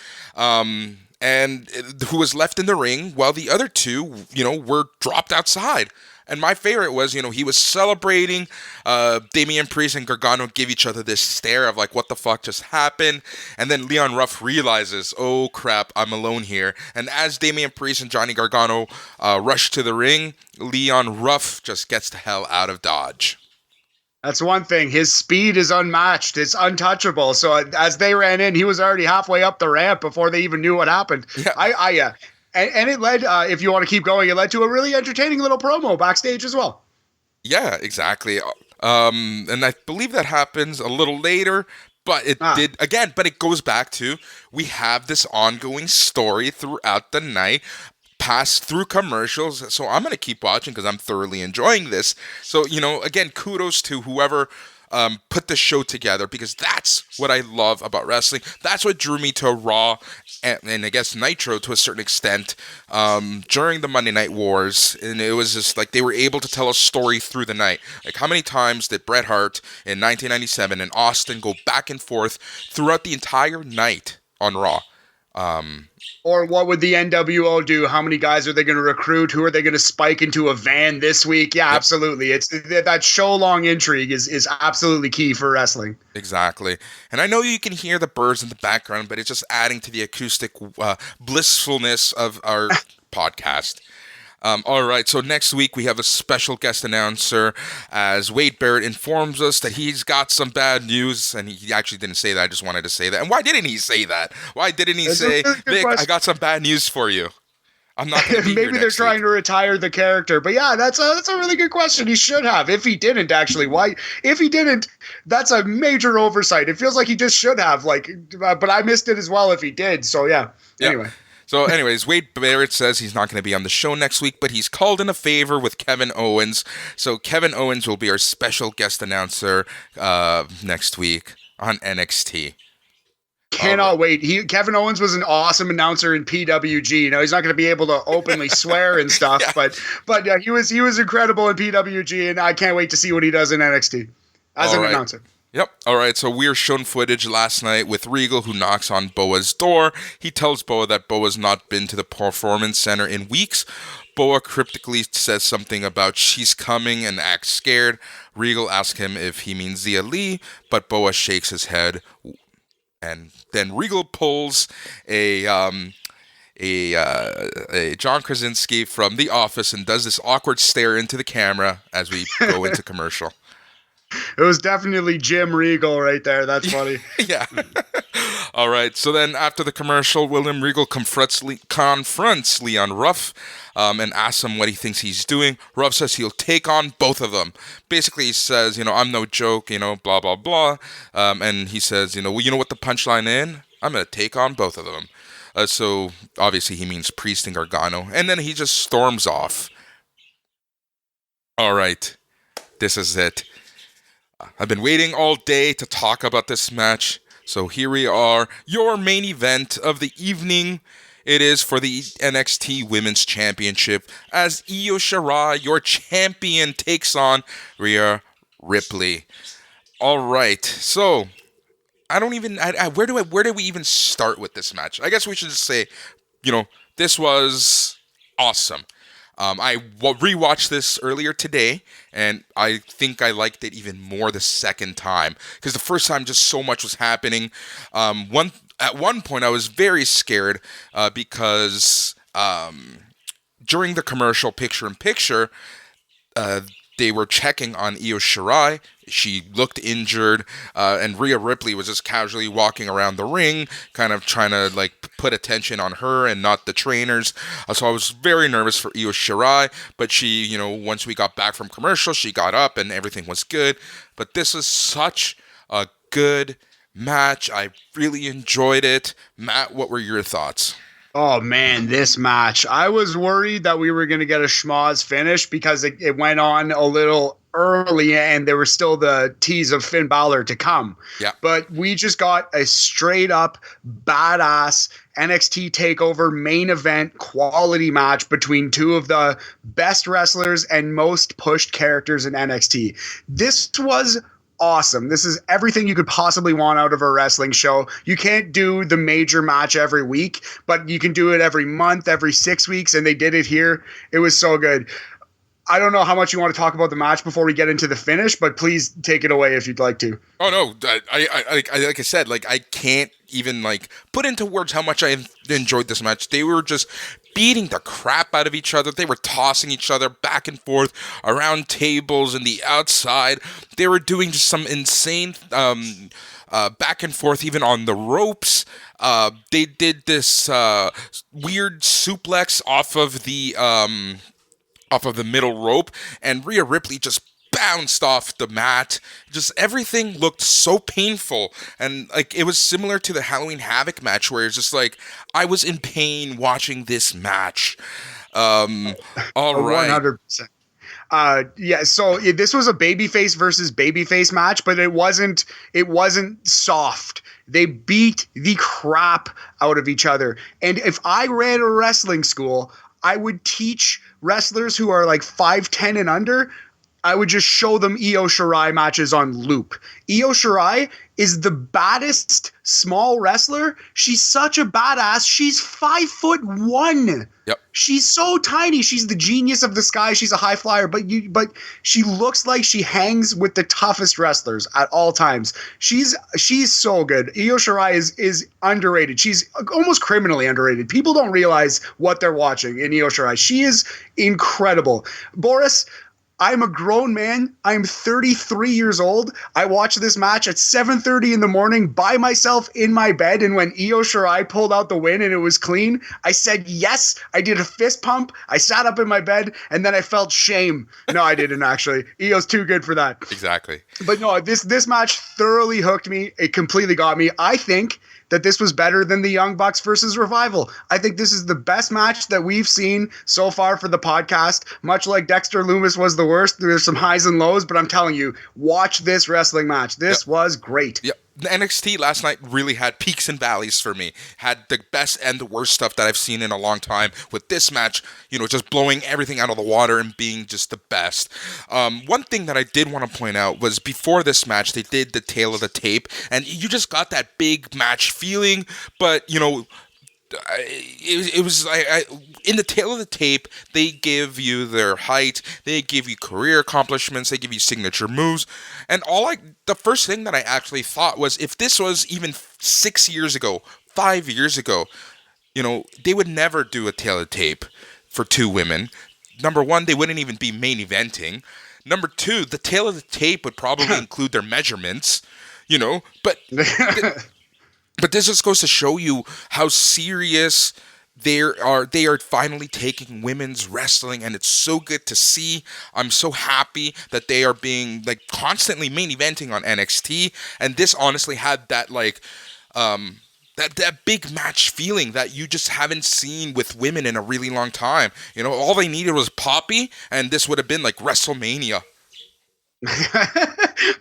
Speaker 1: and who was left in the ring while the other two, were dropped outside. And my favorite was, he was celebrating. Damian Priest and Gargano give each other this stare of what the fuck just happened? And then Leon Ruff realizes, oh crap, I'm alone here. And as Damian Priest and Johnny Gargano rush to the ring, Leon Ruff just gets the hell out of Dodge.
Speaker 2: That's one thing. His speed is unmatched. It's untouchable. So as they ran in, he was already halfway up the ramp before they even knew what happened. Yeah. And it led, if you want to keep going, it led to a really entertaining little promo backstage as well.
Speaker 1: Yeah, exactly. And I believe that happens a little later, but it did, again, but it goes back to, we have this ongoing story throughout the night, passed through commercials, so I'm going to keep watching because I'm thoroughly enjoying this. So, again, kudos to whoever put the show together, because that's what I love about wrestling. That's what drew me to Raw and I guess Nitro to a certain extent during the Monday Night Wars. And it was just they were able to tell a story through the night. How many times did Bret Hart in 1997 and Austin go back and forth throughout the entire night on Raw?
Speaker 2: Or what would the NWO do? How many guys are they going to recruit? Who are they going to spike into a van this week? Yeah, absolutely. It's that show-long intrigue is absolutely key for wrestling.
Speaker 1: Exactly. And I know you can hear the birds in the background, but it's just adding to the acoustic blissfulness of our podcast. All right, so next week we have a special guest announcer as Wade Barrett informs us that he's got some bad news, and he actually didn't say that, I just wanted to say that. And why didn't he say that? Why didn't he say, Vic, I got some bad news for you? I'm not going to be
Speaker 2: Maybe they're trying to retire the character, but yeah, that's a really good question. He should have. If he didn't, actually, why? If he didn't, that's a major oversight. It feels like he just should have, but I missed it as well if he did, so yeah. Anyway.
Speaker 1: So anyways, Wade Barrett says he's not going to be on the show next week, but he's called in a favor with Kevin Owens. So Kevin Owens will be our special guest announcer next week on NXT.
Speaker 2: Cannot wait. Kevin Owens was an awesome announcer in PWG. He's not going to be able to openly swear and stuff, but he was incredible in PWG, and I can't wait to see what he does in NXT as an announcer.
Speaker 1: Yep. All right. So we were shown footage last night with Regal, who knocks on Boa's door. He tells Boa that Boa's not been to the Performance Center in weeks. Boa cryptically says something about she's coming and acts scared. Regal asks him if he means Zia Lee, but Boa shakes his head. And then Regal pulls a John Krasinski from The Office and does this awkward stare into the camera as we go into commercial.
Speaker 2: It was definitely Jim Regal right there. That's funny.
Speaker 1: Yeah. All right. So then after the commercial, William Regal confronts Leon Ruff and asks him what he thinks he's doing. Ruff says he'll take on both of them. Basically, he says, I'm no joke, blah, blah, blah. And he says, well, you know what the punchline is? I'm going to take on both of them. So obviously he means Priest and Gargano. And then he just storms off. All right. This is it. I've been waiting all day to talk about this match. So here we are, your main event of the evening. It is for the NXT Women's Championship as Io Shirai, your champion, takes on Rhea Ripley. All right, so where do we even start with this match? I guess we should just say, this was awesome. I rewatched this earlier today, and I think I liked it even more the second time, because the first time just so much was happening. At one point, I was very scared because during the commercial picture-in-picture, they were checking on Io Shirai. She looked injured, and Rhea Ripley was just casually walking around the ring, kind of trying to put attention on her and not the trainers. So I was very nervous for Io Shirai, but she, once we got back from commercial, she got up and everything was good. But this is such a good match. I really enjoyed it. Matt, what were your thoughts?
Speaker 2: Oh man, this match. I was worried that we were going to get a schmoz finish because it went on a little early and there was still the tease of Finn Balor to come.
Speaker 1: Yeah.
Speaker 2: But we just got a straight up badass NXT TakeOver main event quality match between two of the best wrestlers and most pushed characters in NXT. This was awesome. This is everything you could possibly want out of a wrestling show. You can't do the major match every week, but you can do it every month, every 6 weeks, and they did it here. It was so good. I don't know how much you want to talk about the match before we get into the finish, but please take it away if you'd like to.
Speaker 1: Oh no, I like I said, I can't even put into words how much I enjoyed this match. They were just beating the crap out of each other. They were tossing each other back and forth around tables and the outside. They were doing just some insane back and forth, even on the ropes. They did this weird suplex off of the middle rope, and Rhea Ripley just bounced off the mat. Just everything looked so painful, and it was similar to the Halloween Havoc match where it's just I was in pain watching this match. All right.
Speaker 2: 100%. Yeah, so this was a babyface versus babyface match, but it wasn't soft. They beat the crap out of each other. And if I ran a wrestling school, I would teach wrestlers who are 5'10" and under. I would just show them Io Shirai matches on loop. Io Shirai is the baddest small wrestler. She's such a badass. She's 5'1".
Speaker 1: Yep.
Speaker 2: She's so tiny. She's the genius of the sky. She's a high flyer, but she looks like she hangs with the toughest wrestlers at all times. She's so good. Io Shirai is underrated. She's almost criminally underrated. People don't realize what they're watching in Io Shirai. She is incredible. Boris, I'm a grown man. I'm 33 years old. I watched this match at 7:30 in the morning by myself in my bed. And when Io Shirai pulled out the win and it was clean, I said yes. I did a fist pump. I sat up in my bed and then I felt shame. No, I didn't actually. Io's too good for that.
Speaker 1: Exactly.
Speaker 2: But no, this match thoroughly hooked me. It completely got me. I think that this was better than the Young Bucks versus Revival. I think this is the best match that we've seen so far for the podcast. Much like Dexter Lumis was the worst. There's some highs and lows, but I'm telling you, watch this wrestling match. This was great.
Speaker 1: Yep. The NXT last night really had peaks and valleys for me. Had the best and the worst stuff that I've seen in a long time. With this match, just blowing everything out of the water and being just the best. One thing that I did want to point out was before this match, they did the tail of the tape, and you just got that big match feeling, but, it was in the tail of the tape, they give you their height, they give you career accomplishments, they give you signature moves, and the first thing that I actually thought was, if this was even 6 years ago, 5 years ago, they would never do a tail of tape for two women. Number one, they wouldn't even be main eventing. Number two, the tail of the tape would probably include their measurements, but but this just goes to show you how serious they are finally taking women's wrestling, and it's so good to see. I'm so happy that they are being like constantly main eventing on NXT, and this honestly had that like that big match feeling that you just haven't seen with women in a really long time. All they needed was Poppy, and this would have been like WrestleMania.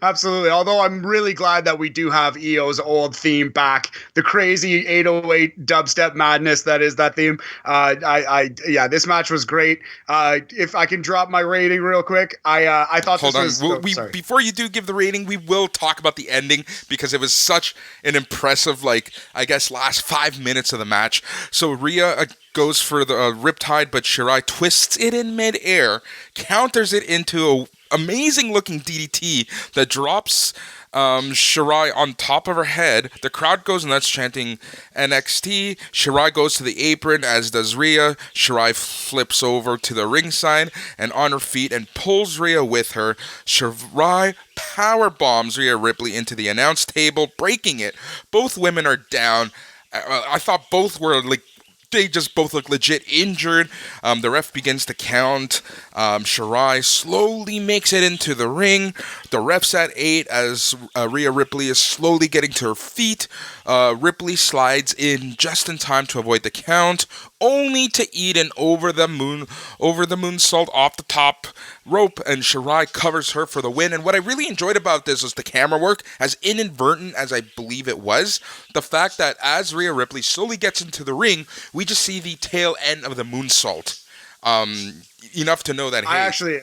Speaker 2: Absolutely. Although I'm really glad that we do have EO's old theme back, the crazy 808 dubstep madness that is that theme. Yeah, this match was great. If I can drop my rating real quick, I thought
Speaker 1: Hold
Speaker 2: this
Speaker 1: on.
Speaker 2: was.
Speaker 1: Before you do give the rating, we will talk about the ending because it was such an impressive, I guess, last 5 minutes of the match. So Rhea goes for the Riptide, but Shirai twists it in midair, counters it into a amazing looking DDT that drops Shirai on top of her head. The crowd goes nuts chanting NXT. Shirai goes to the apron, as does Rhea. Shirai flips over to the ringside and on her feet and pulls Rhea with her. Shirai power bombs Rhea Ripley into the announce table, breaking it. Both women are down. I thought both were they just both look legit injured. The ref begins to count. Shirai slowly makes it into the ring. The ref's at 8 as Rhea Ripley is slowly getting to her feet. Ripley slides in just in time to avoid the count, only to eat an over the moonsault off the top rope, and Shirai covers her for the win. And what I really enjoyed about this was the camera work, as inadvertent as I believe it was. The fact that as Rhea Ripley slowly gets into the ring, we just see the tail end of the moonsault. Enough to know that, hey...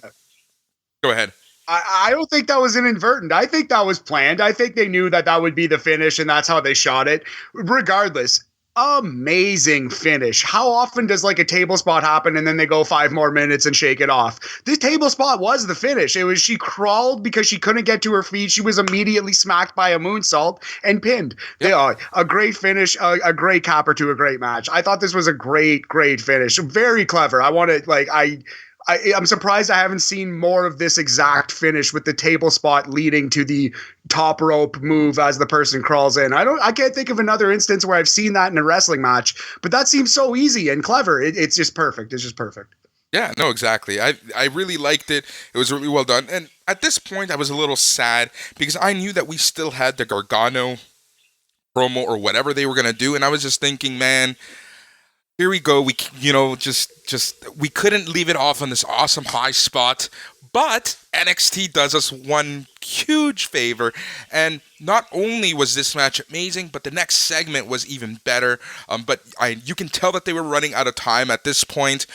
Speaker 1: Go ahead.
Speaker 2: I don't think that was inadvertent. I think that was planned. I think they knew that would be the finish, and that's how they shot it. Regardless, amazing finish. How often does like a table spot happen and then they go 5 more minutes and shake it off? This table spot was the finish. It was, she crawled because she couldn't get to her feet. She was immediately smacked by a moonsault and pinned. Yep. Yeah, a great finish, a great capper to a great match. I thought this was a great finish. Very clever. I'm surprised I haven't seen more of this exact finish with the table spot leading to the top rope move as the person crawls in. I can't think of another instance where I've seen that in a wrestling match, but that seems so easy and clever. It's just perfect. It's just perfect.
Speaker 1: Yeah, no, exactly. I really liked it. It was really well done. And at this point, I was a little sad because I knew that we still had the Gargano promo or whatever they were going to do. And I was just thinking, man, here we go. We we couldn't leave it off on this awesome high spot, but NXT does us one huge favor, and not only was this match amazing, but the next segment was even better. But you can tell that they were running out of time at this point.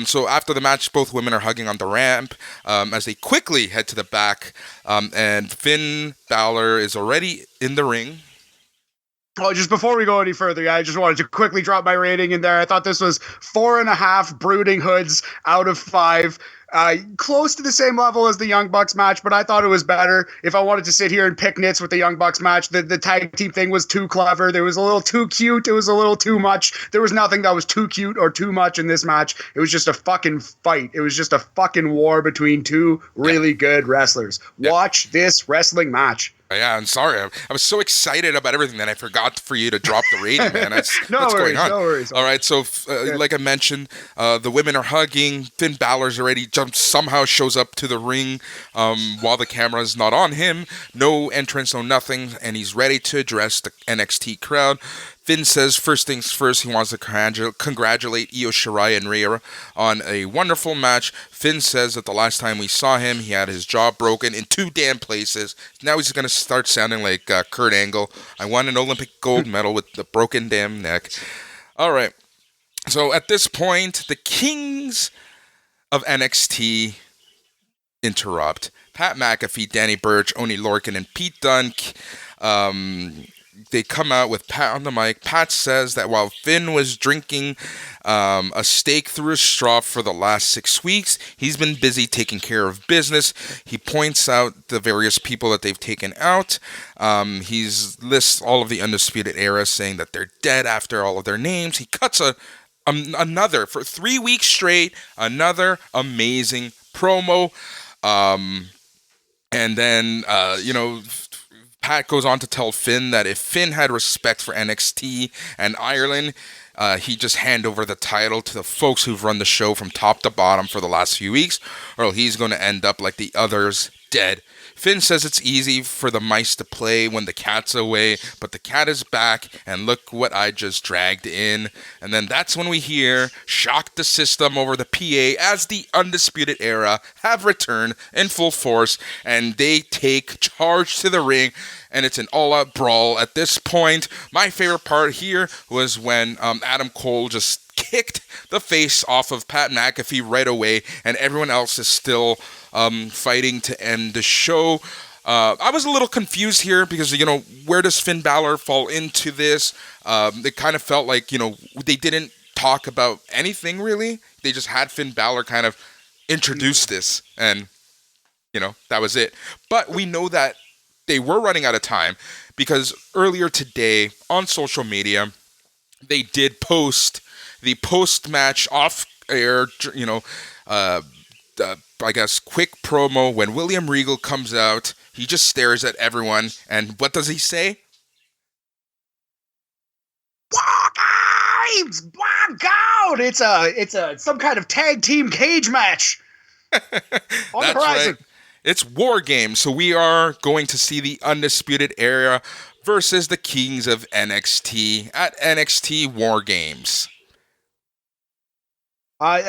Speaker 1: So after the match, both women are hugging on the ramp as they quickly head to the back, and Finn Balor is already in the ring.
Speaker 2: Oh, just before we go any further, I just wanted to quickly drop my rating in there. I thought this was 4.5 Brooding Hoods out of 5. Close to the same level as the Young Bucks match, but I thought it was better. If I wanted to sit here and pick nits with the Young Bucks match, the tag team thing was too clever. There was a little too cute. It was a little too much. There was nothing that was too cute or too much in this match. It was just a fucking fight. It was just a fucking war between two really good wrestlers. Watch this wrestling match.
Speaker 1: Yeah, I'm sorry. I was so excited about everything that I forgot for you to drop the rating, man.
Speaker 2: No worries.
Speaker 1: All right, so like I mentioned, the women are hugging. Finn Balor's already somehow shows up to the ring while the camera's not on him. No entrance, no nothing, and he's ready to address the NXT crowd. Finn says first things first, he wants to congratulate Io Shirai and Rhea on a wonderful match. Finn says that the last time we saw him, he had his jaw broken in 2 damn places. Now he's going to start sounding like Kurt Angle. I won an Olympic gold medal with the broken damn neck. All right. So at this point, the kings of NXT interrupt. Pat McAfee, Danny Burch, Oney Lorcan, and Pete Dunne. They come out with Pat on the mic. Pat says that while Finn was drinking a steak through a straw for the last 6 weeks, he's been busy taking care of business. He points out the various people that they've taken out. He lists all of the Undisputed Era, saying that they're dead after all of their names. He cuts another, for 3 weeks straight, another amazing promo. And then, Pat goes on to tell Finn that if Finn had respect for NXT and Ireland, he'd just hand over the title to the folks who've run the show from top to bottom for the last few weeks, or he's going to end up like the others, dead. Finn says it's easy for the mice to play when the cat's away, but the cat is back, and look what I just dragged in. And then that's when we hear Shock the System over the PA as the Undisputed Era have returned in full force, and they take charge to the ring, and it's an all-out brawl at this point. My favorite part here was when Adam Cole just kicked the face off of Pat McAfee right away, and everyone else is still fighting to end the show. I was a little confused here because, where does Finn Balor fall into this? It kind of felt like, they didn't talk about anything really. They just had Finn Balor kind of introduce this, and, that was it. But we know that they were running out of time because earlier today on social media, they did post the post-match off-air, I guess, quick promo when William Regal comes out. He just stares at everyone, and what does he say?
Speaker 2: Walk out! It's some kind of tag team cage match on the horizon.
Speaker 1: Right. It's War Games, so we are going to see the Undisputed Era versus the Kings of NXT at NXT War Games.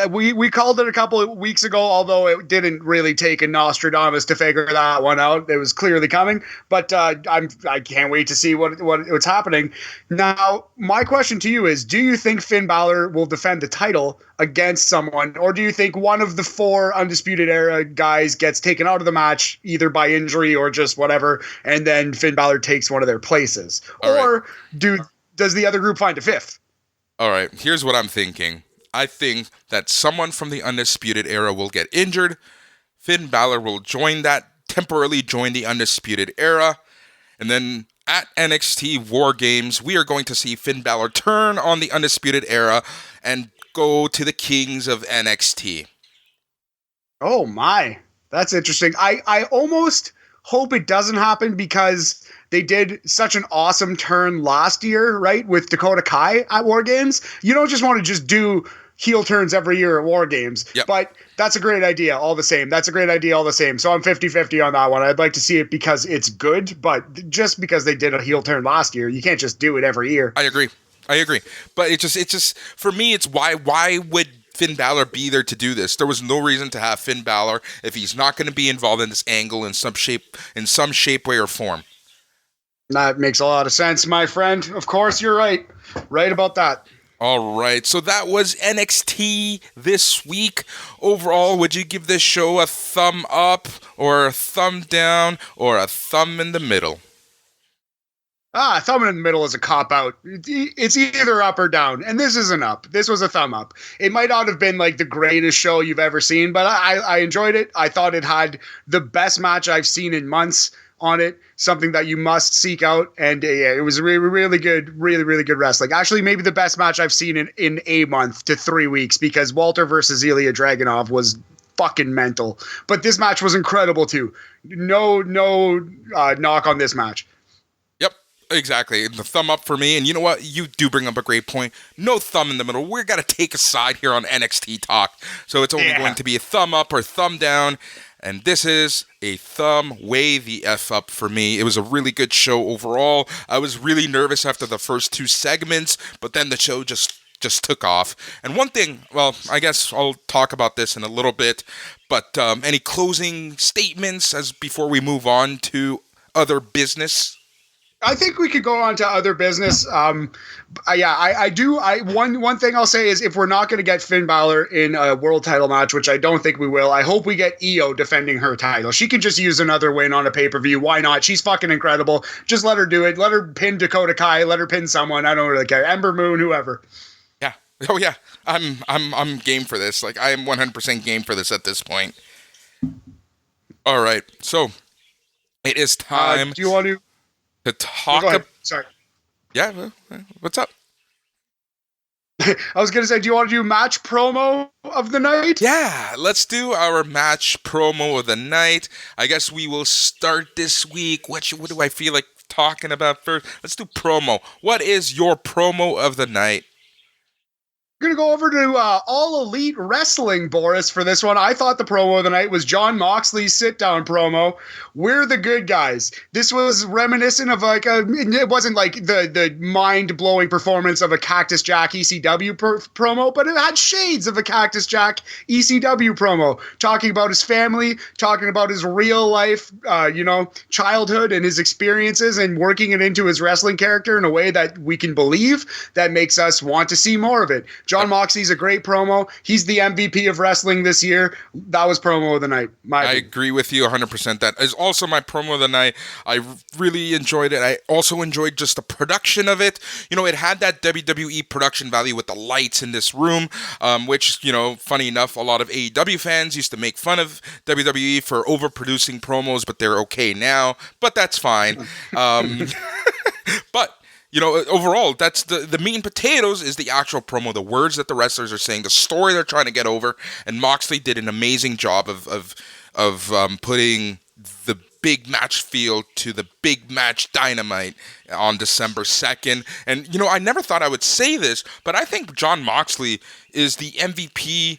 Speaker 2: We called it a couple of weeks ago, although it didn't really take a Nostradamus to figure that one out. It was clearly coming, but I can't wait to see what's happening. Now, my question to you is: do you think Finn Balor will defend the title against someone, or do you think one of the 4 Undisputed Era guys gets taken out of the match either by injury or just whatever, and then Finn Balor takes one of their places, does the other group find a 5th?
Speaker 1: All right, here's what I'm thinking. I think that someone from the Undisputed Era will get injured. Finn Balor will temporarily join the Undisputed Era. And then at NXT War Games, we are going to see Finn Balor turn on the Undisputed Era and go to the Kings of NXT.
Speaker 2: Oh my, that's interesting. I almost hope it doesn't happen because they did such an awesome turn last year, right, with Dakota Kai at War Games. You don't just want to just do heel turns every year at War Games.
Speaker 1: Yep.
Speaker 2: But that's a great idea all the same. So I'm 50-50 on that one. I'd like to see it because it's good, but just because they did a heel turn last year, you can't just do it every year.
Speaker 1: I agree. But it's just for me, it's why would Finn Balor be there to do this? There was no reason to have Finn Balor if he's not going to be involved in this angle in some shape, way, or form.
Speaker 2: That makes a lot of sense, my friend. Of course, you're right. Right about that.
Speaker 1: All right, so that was NXT this week. Overall, would you give this show a thumb up, or a thumb down, or a thumb in the middle?
Speaker 2: Thumb in the middle is a cop-out. It's either up or down, and this isn't up. This was a thumb up. It might not have been like the greatest show you've ever seen, but I enjoyed it. I thought it had the best match I've seen in months on it, something that you must seek out, and it was really good, really good wrestling. Actually, maybe the best match I've seen in a month to 3 weeks, because Walter versus Ilya Dragunov was fucking mental. But this match was incredible too. No knock on this match.
Speaker 1: Yep, exactly. The thumb up for me, and you know what? You do bring up a great point. No thumb in the middle. We're got to take a side here on NXT Talk, so it's only going to be a thumb up or thumb down. And this is a thumb way the F up for me. It was a really good show overall. I was really nervous after the first 2 segments, but then the show just took off. And one thing, well, I guess I'll talk about this in a little bit, but any closing statements before we move on to other business?
Speaker 2: I think we could go on to other business. I do. One thing I'll say is if we're not going to get Finn Balor in a world title match, which I don't think we will, I hope we get Io defending her title. She can just use another win on a pay-per-view. Why not? She's fucking incredible. Just let her do it. Let her pin Dakota Kai. Let her pin someone. I don't really care. Ember Moon, whoever.
Speaker 1: Yeah. Oh yeah. I'm game for this. Like I am 100% game for this at this point. All right. So it is time.
Speaker 2: Do you want to
Speaker 1: talk?
Speaker 2: Go ahead. Sorry.
Speaker 1: Yeah. What's up?
Speaker 2: I was going to say, do you want to do match promo of the night?
Speaker 1: Yeah, let's do our match promo of the night. I guess we will start this week. What do I feel like talking about first? Let's do promo. What is your promo of the night?
Speaker 2: We're going to go over to All Elite Wrestling, Boris, for this one. I thought the promo of the night was Jon Moxley's sit-down promo. We're the good guys. This was reminiscent of it wasn't like the mind-blowing performance of a Cactus Jack ECW promo, but it had shades of a Cactus Jack ECW promo, talking about his family, talking about his real life, childhood and his experiences, and working it into his wrestling character in a way that we can believe, that makes us want to see more of it. Jon Moxley's a great promo. He's the MVP of wrestling this year. That was promo of the night.
Speaker 1: I agree with you 100%. That is also my promo of the night. I really enjoyed it. I also enjoyed just the production of it. It had that WWE production value with the lights in this room, which, funny enough, a lot of AEW fans used to make fun of WWE for overproducing promos, but they're okay now. But that's fine. But overall, that's the meat and potatoes is the actual promo, the words that the wrestlers are saying, the story they're trying to get over, and Moxley did an amazing job of putting the big match feel to the big match Dynamite on December 2nd. And, I never thought I would say this, but I think Jon Moxley is the MVP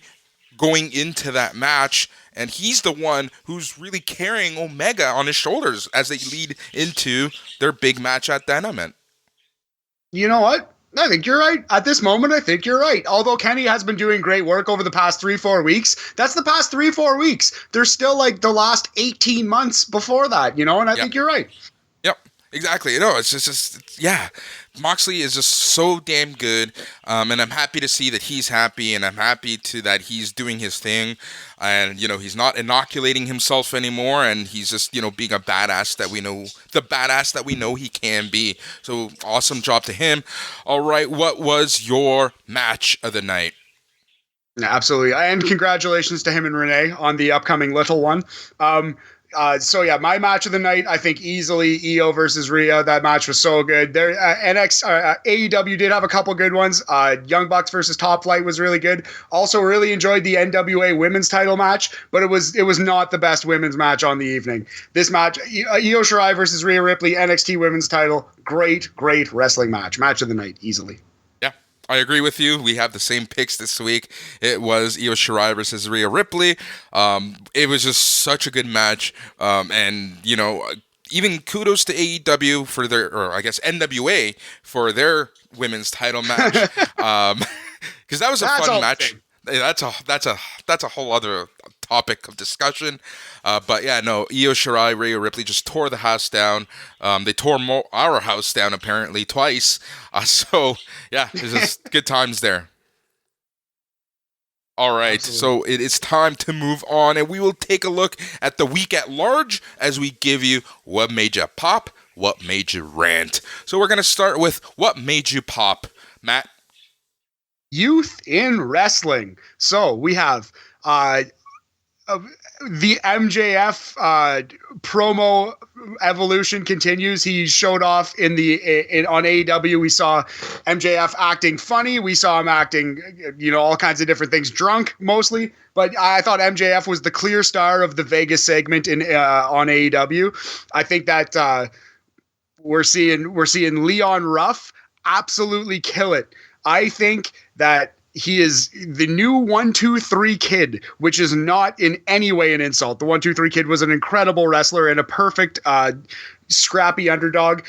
Speaker 1: going into that match, and he's the one who's really carrying Omega on his shoulders as they lead into their big match at Dynamite.
Speaker 2: You know what? I think you're right. At this moment, I think you're right. Although Kenny has been doing great work over the past 3-4 weeks, that's the past 3-4 weeks. There's still like the last 18 months before that, and I think you're right.
Speaker 1: Yep, exactly. It's just yeah. Moxley is just so damn good, and I'm happy to see that he's happy, and I'm happy that he's doing his thing, and he's not inoculating himself anymore, and he's just being a badass that we know he can be. So awesome job to him. All right, what was your match of the night?
Speaker 2: Absolutely, and congratulations to him and Renee on the upcoming little one. My match of the night, I think easily Io versus Rhea. That match was so good. AEW did have a couple good ones. Young Bucks versus Top Flight was really good. Also really enjoyed the NWA women's title match, but it was not the best women's match on the evening. This match, Io Shirai versus Rhea Ripley, NXT women's title. Great wrestling match. Match of the night, easily.
Speaker 1: I agree with you. We have the same picks this week. It was Io Shirai versus Rhea Ripley. It was just such a good match. And, even kudos to AEW for or I guess NWA for their women's title match. Because that was a fun match. That's a whole other topic of discussion. But yeah, no, Io Shirai, Rhea Ripley just tore the house down. They tore our house down apparently twice. So yeah, it's just good times there. All right, absolutely. So it is time to move on, and we will take a look at the week at large as we give you what made you pop, what made you rant. So we're going to start with what made you pop, Matt.
Speaker 2: Youth in wrestling. So we have the MJF promo evolution continues. He showed off on AEW. We saw MJF acting funny. We saw him acting, all kinds of different things, drunk mostly. But I thought MJF was the clear star of the Vegas segment on AEW. I think that we're seeing Leon Ruff absolutely kill it. I think that he is the new 1-2-3 Kid, which is not in any way an insult. The 1-2-3 Kid was an incredible wrestler and a perfect scrappy underdog.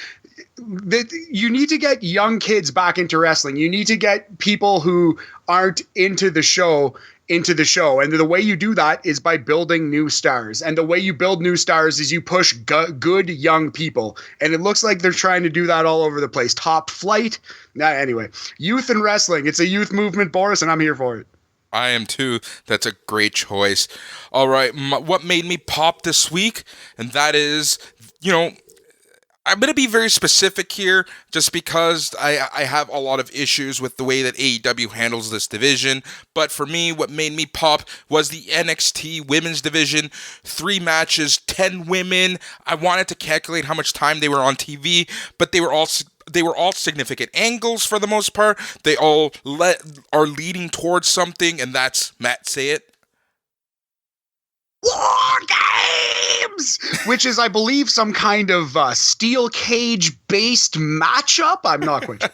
Speaker 2: You need to get young kids back into wrestling. You need to get people who aren't into the show. And the way you do that is by building new stars. And the way you build new stars is you push good young people. And it looks like they're trying to do that all over the place. Top Flight. Anyway, youth in wrestling. It's a youth movement, Boris, and I'm here for it.
Speaker 1: I am too. That's a great choice. All right, what made me pop this week? And that is, I'm going to be very specific here just because I have a lot of issues with the way that AEW handles this division. But for me, what made me pop was the NXT women's division. 3 matches, 10 women. I wanted to calculate how much time they were on TV, but they were all they were all significant angles for the most part. They all are leading towards something, and that's Matt, say it.
Speaker 2: War Games, which is, I believe, some kind of steel cage based matchup. I'm not quite sure.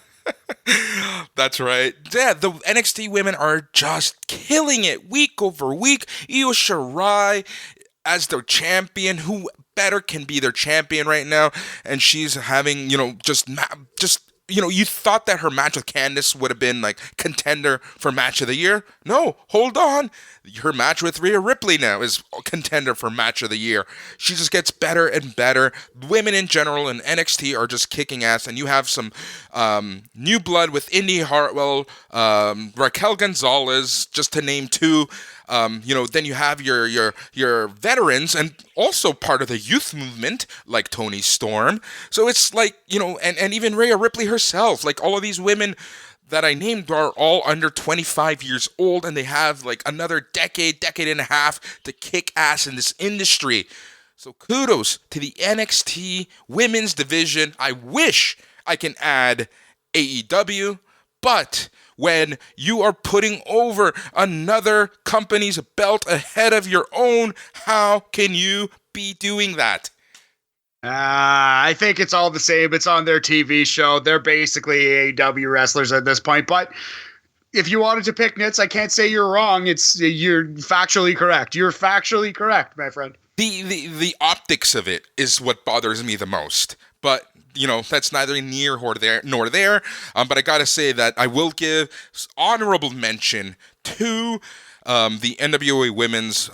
Speaker 1: That's right. Yeah, the NXT women are just killing it week over week. Io Shirai as their champion. Who better can be their champion right now? And she's having, just you thought that her match with Candice would have been like contender for match of the year. No, hold on. Her match with Rhea Ripley now is contender for match of the year. She just gets better and better. Women in general in NXT are just kicking ass, and you have some new blood with Indy Hartwell, Raquel Gonzalez, just to name two. Then you have your veterans and also part of the youth movement like Toni Storm. So it's like, and even Rhea Ripley herself, like all of these women that I named are all under 25 years old, and they have like another decade and a half to kick ass in this industry. So kudos to the NXT women's division. I wish I can add AEW, but when you are putting over another company's belt ahead of your own, how can you be doing that?
Speaker 2: I think it's all the same. It's on their TV show. They're basically AEW wrestlers at this point. But if you wanted to pick nits, I can't say you're wrong. You're factually correct. You're factually correct, my friend.
Speaker 1: The optics of it is what bothers me the most. But that's neither near nor there. But I gotta say that I will give honorable mention to the NWA Women's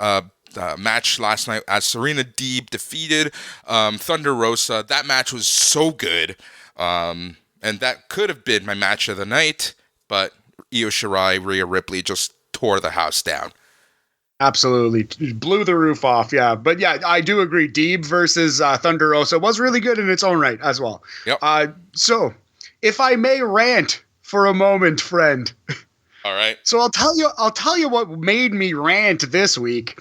Speaker 1: match last night as Serena Deeb defeated Thunder Rosa. That match was so good, and that could have been my match of the night. But Io Shirai, Rhea Ripley just tore the house down.
Speaker 2: Absolutely. Blew the roof off, yeah. But yeah, I do agree. Deeb versus Thunder Rosa was really good in its own right as well.
Speaker 1: Yep.
Speaker 2: So, if I may rant for a moment, friend.
Speaker 1: All right.
Speaker 2: So I'll tell you what made me rant this week.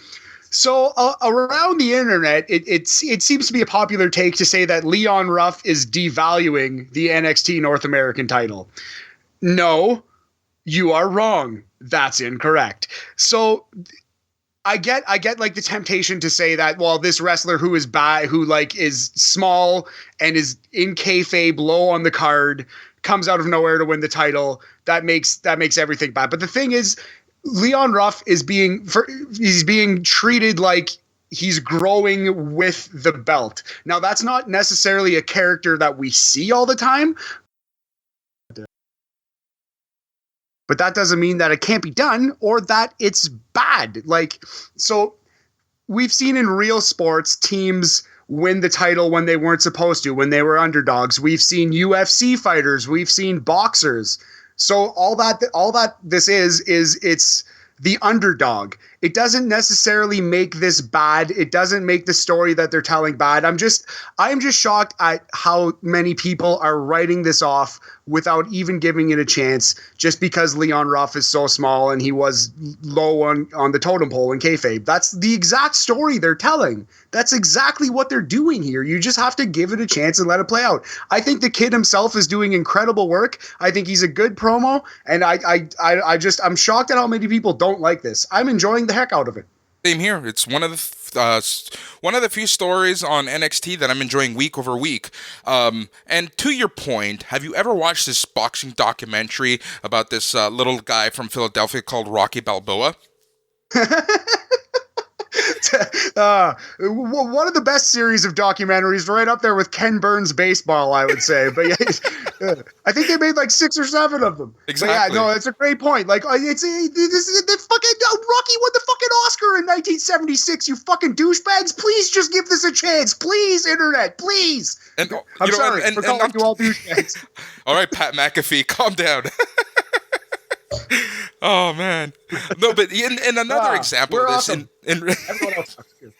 Speaker 2: So around the internet, it seems to be a popular take to say that Leon Ruff is devaluing the NXT North American title. No, you are wrong. That's incorrect. So I get like the temptation to say that, well, this wrestler who is is small and is in kayfabe low on the card comes out of nowhere to win the title. That makes everything bad. But the thing is, Leon Ruff is being treated like he's growing with the belt. Now, that's not necessarily a character that we see all the time, but that doesn't mean that it can't be done or that it's bad. So we've seen in real sports teams win the title when they weren't supposed to, when they were underdogs. We've seen UFC fighters, we've seen boxers. So all that this is it's the underdog. It doesn't necessarily make this bad. It doesn't make the story that they're telling bad. I'm just shocked at how many people are writing this off without even giving it a chance, just because Leon Ruff is so small and he was low on the totem pole in kayfabe. That's the exact story they're telling. That's exactly what they're doing here. You just have to give it a chance and let it play out. I think the kid himself is doing incredible work. I think he's a good promo, and I'm shocked at how many people don't like this. I'm enjoying the heck out of it.
Speaker 1: Same here. It's one of the few stories on NXT that I'm enjoying week over week. And to your point, have you ever watched this boxing documentary about this little guy from Philadelphia called Rocky Balboa?
Speaker 2: One of the best series of documentaries, right up there with Ken Burns' Baseball, I would say. But yeah, I think they made like 6 or 7 of them.
Speaker 1: Exactly.
Speaker 2: But yeah, no, it's a great point. Like, it's the fucking Rocky won the fucking Oscar in 1976. You fucking douchebags! Please just give this a chance, please, internet, please.
Speaker 1: And
Speaker 2: I'm sorry for calling you all douchebags.
Speaker 1: All right, Pat McAfee, calm down. Oh man, no, but in another example of this,
Speaker 2: awesome.
Speaker 1: everyone else sucks too.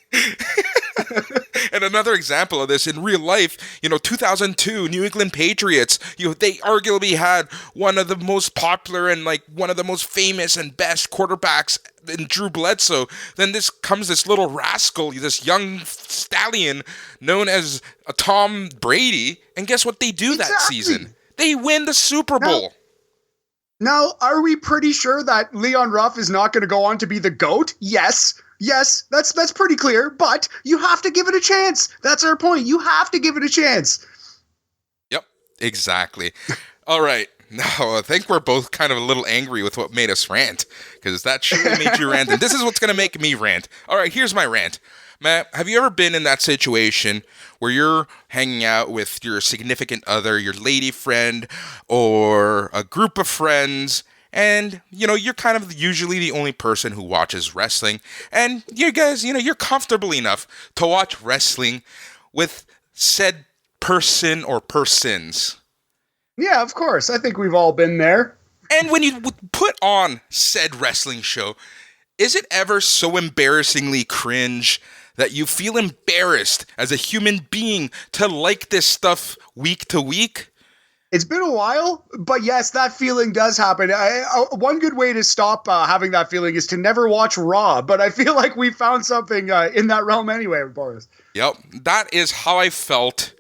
Speaker 1: And another example of this in real life, 2002 New England Patriots, they arguably had one of the most popular and like one of the most famous and best quarterbacks in Drew Bledsoe. Then comes this little rascal, this young stallion known as Tom Brady, and guess what they do that season? They win the Super Bowl.
Speaker 2: Now, are we pretty sure that Leon Ruff is not going to go on to be the GOAT? Yes, that's pretty clear, but you have to give it a chance. That's our point. You have to give it a chance.
Speaker 1: Yep, exactly. All right. Now, I think we're both kind of a little angry with what made us rant, because that surely made you rant, and this is what's going to make me rant. All right, here's my rant. Matt, have you ever been in that situation where you're hanging out with your significant other, your lady friend, or a group of friends, and, you're kind of usually the only person who watches wrestling, and you guys, you're comfortable enough to watch wrestling with said person or persons?
Speaker 2: Yeah, of course. I think we've all been there.
Speaker 1: And when you put on said wrestling show, is it ever so embarrassingly cringe that you feel embarrassed as a human being to like this stuff week to week?
Speaker 2: It's been a while, but yes, that feeling does happen. One good way to stop having that feeling is to never watch Raw, but I feel like we found something in that realm anyway, Boris.
Speaker 1: Yep, that is how I felt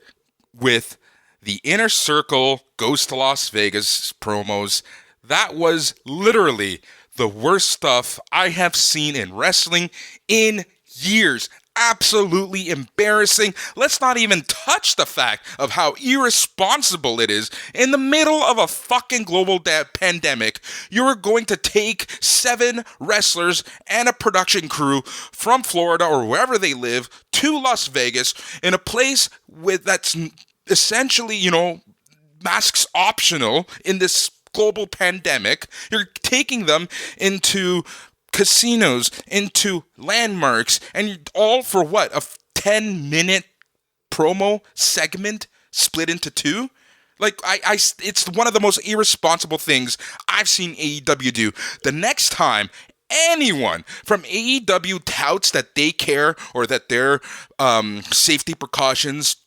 Speaker 1: with the Inner Circle Goes to Las Vegas promos. That was literally the worst stuff I have seen in wrestling in years. Absolutely embarrassing. Let's not even touch the fact of how irresponsible it is. In the middle of a fucking global pandemic, you're going to take 7 wrestlers and a production crew from Florida or wherever they live to Las Vegas in a place that's essentially, masks optional in this global pandemic. You're taking them into casinos, into landmarks, and all for what? A 10-minute promo segment split into 2? Like, it's one of the most irresponsible things I've seen AEW do. The next time anyone from AEW touts that they care or that their safety precautions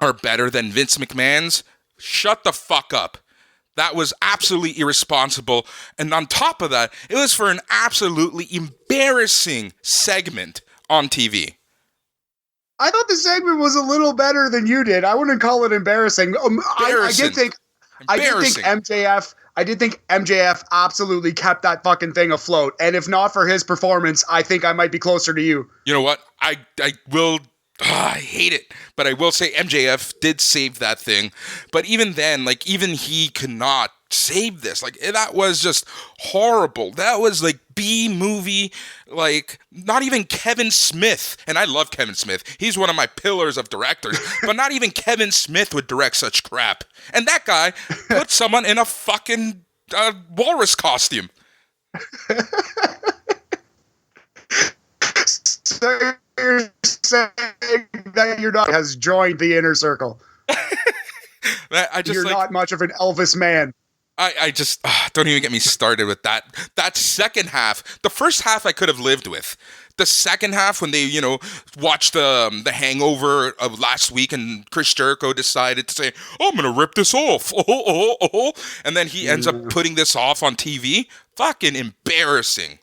Speaker 1: are better than Vince McMahon's, shut the fuck up. That was absolutely irresponsible. And on top of that, it was for an absolutely embarrassing segment on TV.
Speaker 2: I thought the segment was a little better than you did. I wouldn't call it embarrassing. I did think MJF absolutely kept that fucking thing afloat. And if not for his performance, I think I might be closer to you.
Speaker 1: You know what? I hate it, but I will say MJF did save that thing. But even then, even he could not save this. That was just horrible. That was B-movie, not even Kevin Smith. And I love Kevin Smith. He's one of my pillars of directors. But not even Kevin Smith would direct such crap. And that guy put someone in a fucking walrus costume.
Speaker 2: So you're saying that you're not has joined the Inner Circle. You're not much of an Elvis man.
Speaker 1: I just don't even get me started with that. That second half, the first half I could have lived with. The second half, when they, watched the Hangover of last week, and Chris Jericho decided to say, "Oh, I'm gonna rip this off," and then he ends up putting this off on TV. Fucking embarrassing.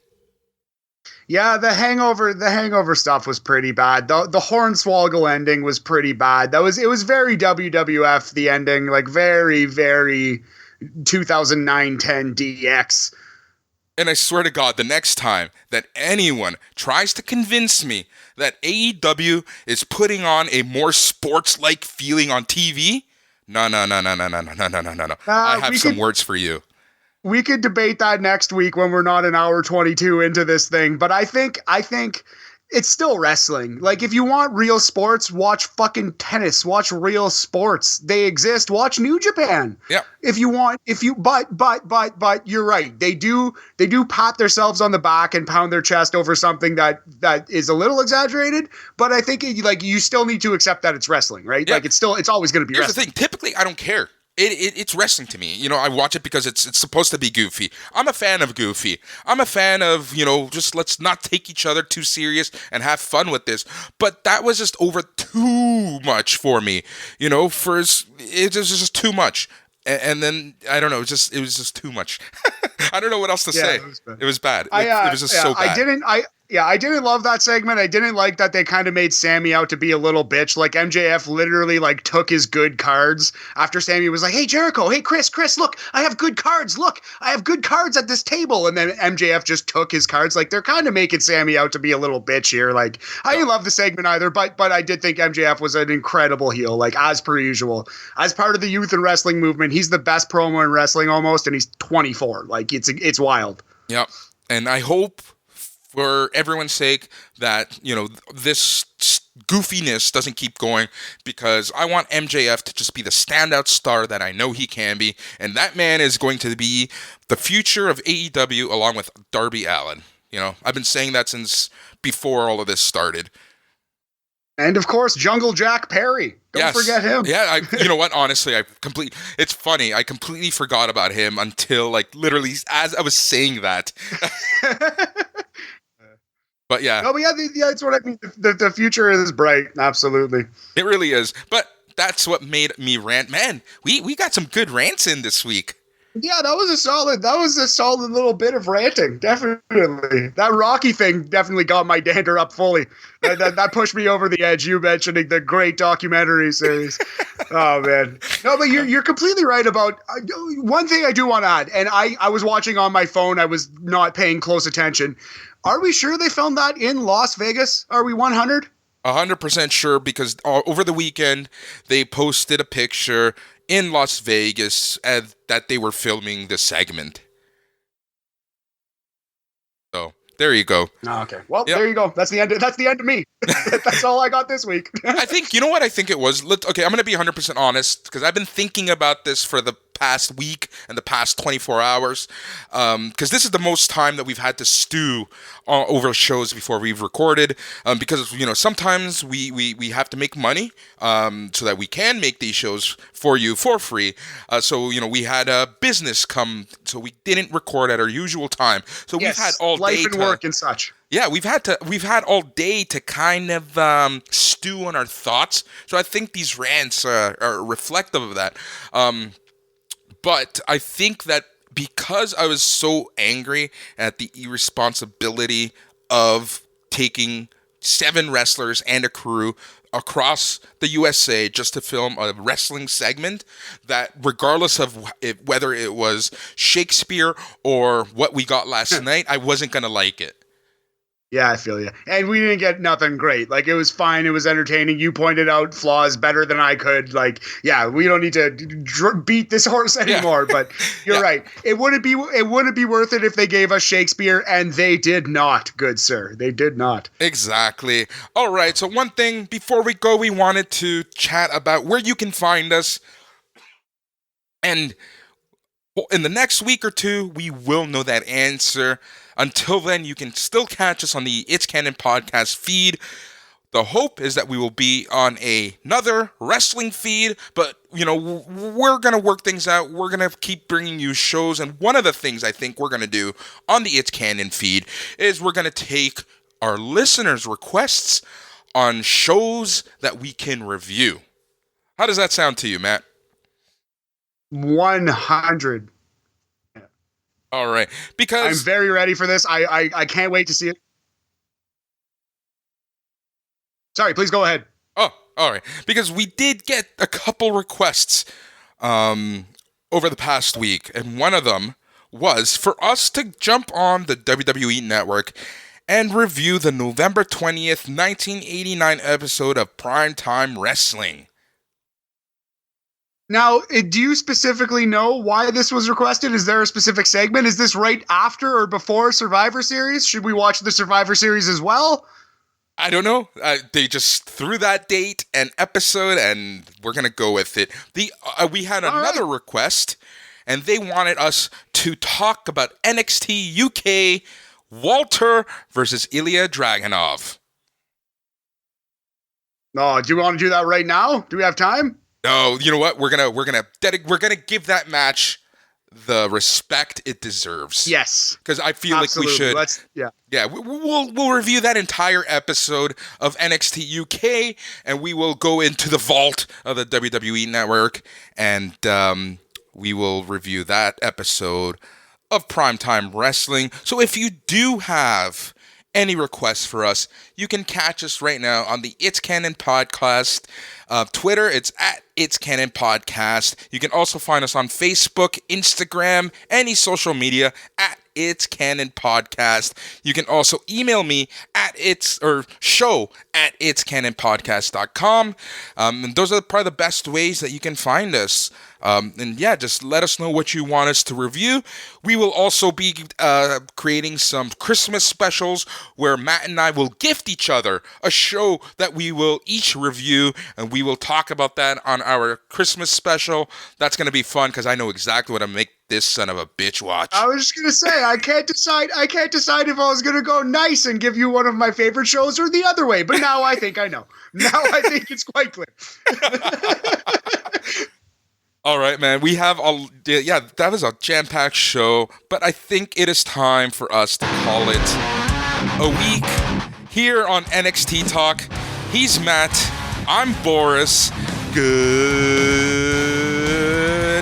Speaker 2: Yeah, the hangover stuff was pretty bad. The Hornswoggle ending was pretty bad. It was very WWF, the ending, very, very 2009-10 DX.
Speaker 1: And I swear to God, the next time that anyone tries to convince me that AEW is putting on a more sports-like feeling on TV, no. I have some words for you.
Speaker 2: We could debate that next week when we're not an hour 22 into this thing. But I think it's still wrestling. If you want real sports, watch fucking tennis. Watch real sports. They exist. Watch New Japan.
Speaker 1: Yeah.
Speaker 2: But you're right. They do pat themselves on the back and pound their chest over something that is a little exaggerated. But I think you still need to accept that it's wrestling, right?
Speaker 1: Yeah.
Speaker 2: It's always going to be
Speaker 1: Here's
Speaker 2: wrestling.
Speaker 1: the thing. Typically, I don't care. It's wrestling to me. I watch it because it's supposed to be goofy. I'm a fan of goofy. I'm a fan of, just let's not take each other too serious and have fun with this. But that was just over too much for me. It was just too much. And then I don't know, it was just too much. I don't know what else to say. It was bad. It was just so bad.
Speaker 2: I didn't love that segment. I didn't like that they kind of made Sammy out to be a little bitch. Like MJF literally like took his good cards after Sammy was like, "Hey Jericho, hey Chris, look, I have good cards. Look, I have good cards at this table." And then MJF just took his cards. Like they're kind of making Sammy out to be a little bitch here. Like I didn't love the segment either, but I did think MJF was an incredible heel, like as per usual. As part of the youth and wrestling movement, he's the best promo in wrestling almost, and he's 24. Like it's wild.
Speaker 1: Yep. And I hope, for everyone's sake, that this goofiness doesn't keep going, because I want MJF to just be the standout star that I know he can be, and that man is going to be the future of AEW along with Darby Allin. I've been saying that since before all of this started.
Speaker 2: And of course, Jungle Jack Perry. Don't forget him.
Speaker 1: Yeah, you know what? Honestly, it's funny. I completely forgot about him until literally as I was saying that. But yeah.
Speaker 2: No, but yeah, it's what I mean. The future is bright. Absolutely.
Speaker 1: It really is. But that's what made me rant. Man, we got some good rants in this week.
Speaker 2: Yeah, that was a solid little bit of ranting. Definitely. That Rocky thing definitely got my dander up fully. That pushed me over the edge. You mentioning the great documentary series. Oh man. No, but you're completely right about one thing I do want to add. And I was watching on my phone. I was not paying close attention. Are we sure they filmed that in Las Vegas? Are we 100?
Speaker 1: 100% sure, because over the weekend they posted a picture in Las Vegas that they were filming the segment. So there you go.
Speaker 2: Oh, okay. Well, There you go. That's the end. That's the end of me. That's all I got this week.
Speaker 1: I think, you know what I think it was? Okay, I'm going to be 100% honest, because I've been thinking about this for the past week and the past 24 hours, because this is the most time that we've had to stew over shows before we've recorded, because sometimes we have to make money so that we can make these shows for you for free. So we had a business come, so we didn't record at our usual time. So we've had all day
Speaker 2: life and work and such.
Speaker 1: Yeah, we've had all day to kind of stew on our thoughts. So I think these rants are reflective of that. But I think that because I was so angry at the irresponsibility of taking 7 wrestlers and a crew across the USA just to film a wrestling segment, that regardless of whether it was Shakespeare or what we got last night, I wasn't going to like it.
Speaker 2: Yeah, I feel you. And we didn't get nothing great. Like, it was fine. It was entertaining. You pointed out flaws better than I could. Like, yeah, we don't need to beat this horse anymore. Yeah. But you're right. It wouldn't be worth it if they gave us Shakespeare, and they did not, good sir. They did not.
Speaker 1: Exactly. All right. So one thing before we go, we wanted to chat about where you can find us. And in the next week or two, we will know that answer. Until then, you can still catch us on the It's Canon podcast feed. The hope is that we will be on another wrestling feed, but, we're going to work things out. We're going to keep bringing you shows, and one of the things I think we're going to do on the It's Canon feed is we're going to take our listeners' requests on shows that we can review. How does that sound to you, Matt?
Speaker 2: 100.
Speaker 1: All right, because
Speaker 2: I'm very ready for this. I can't wait to see it. Sorry, please go ahead.
Speaker 1: Oh, all right. Because we did get a couple requests over the past week, and one of them was for us to jump on the WWE Network and review the November 20th, 1989 episode of Primetime Wrestling.
Speaker 2: Now, do you specifically know why this was requested? Is there a specific segment? Is this right after or before Survivor Series? Should we watch the Survivor Series as well?
Speaker 1: I don't know. They just threw that date and episode, and we're going to go with it. We had another request, and they wanted us to talk about NXT UK Walter versus Ilya Dragunov.
Speaker 2: No, do you want to do that right now? Do we have time?
Speaker 1: No, you know what? We're gonna give that match the respect it deserves.
Speaker 2: Yes,
Speaker 1: because I feel
Speaker 2: absolutely.
Speaker 1: like we should.
Speaker 2: Let's
Speaker 1: Yeah, we'll review that entire episode of NXT UK, and we will go into the vault of the WWE Network, and we will review that episode of Primetime Wrestling. So if you do have any requests for us, you can catch us right now on the It's Canon Podcast. Twitter, it's at It's Canon Podcast. You can also find us on Facebook, Instagram, any social media at It's Canon Podcast. You can also email me at show at itscanonpodcast.com. And those are probably the best ways that you can find us. And yeah, just let us know what you want us to review. We will also be creating some Christmas specials where Matt and I will gift each other a show that we will each review, and we will talk about that on our Christmas special. That's going to be fun because I know exactly what to make this son of a bitch watch.
Speaker 2: I was just gonna say I can't decide if I was gonna go nice and give you one of my favorite shows or the other way. But now I think I know. Now I think it's quite clear.
Speaker 1: All right, man. We have that was a jam-packed show, but I think it is time for us to call it a week here on NXT Talk. He's Matt. I'm Boris. Good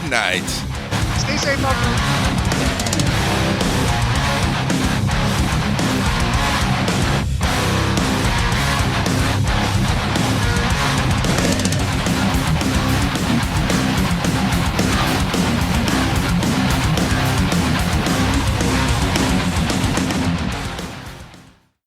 Speaker 1: night.
Speaker 2: Stay safe, Mark.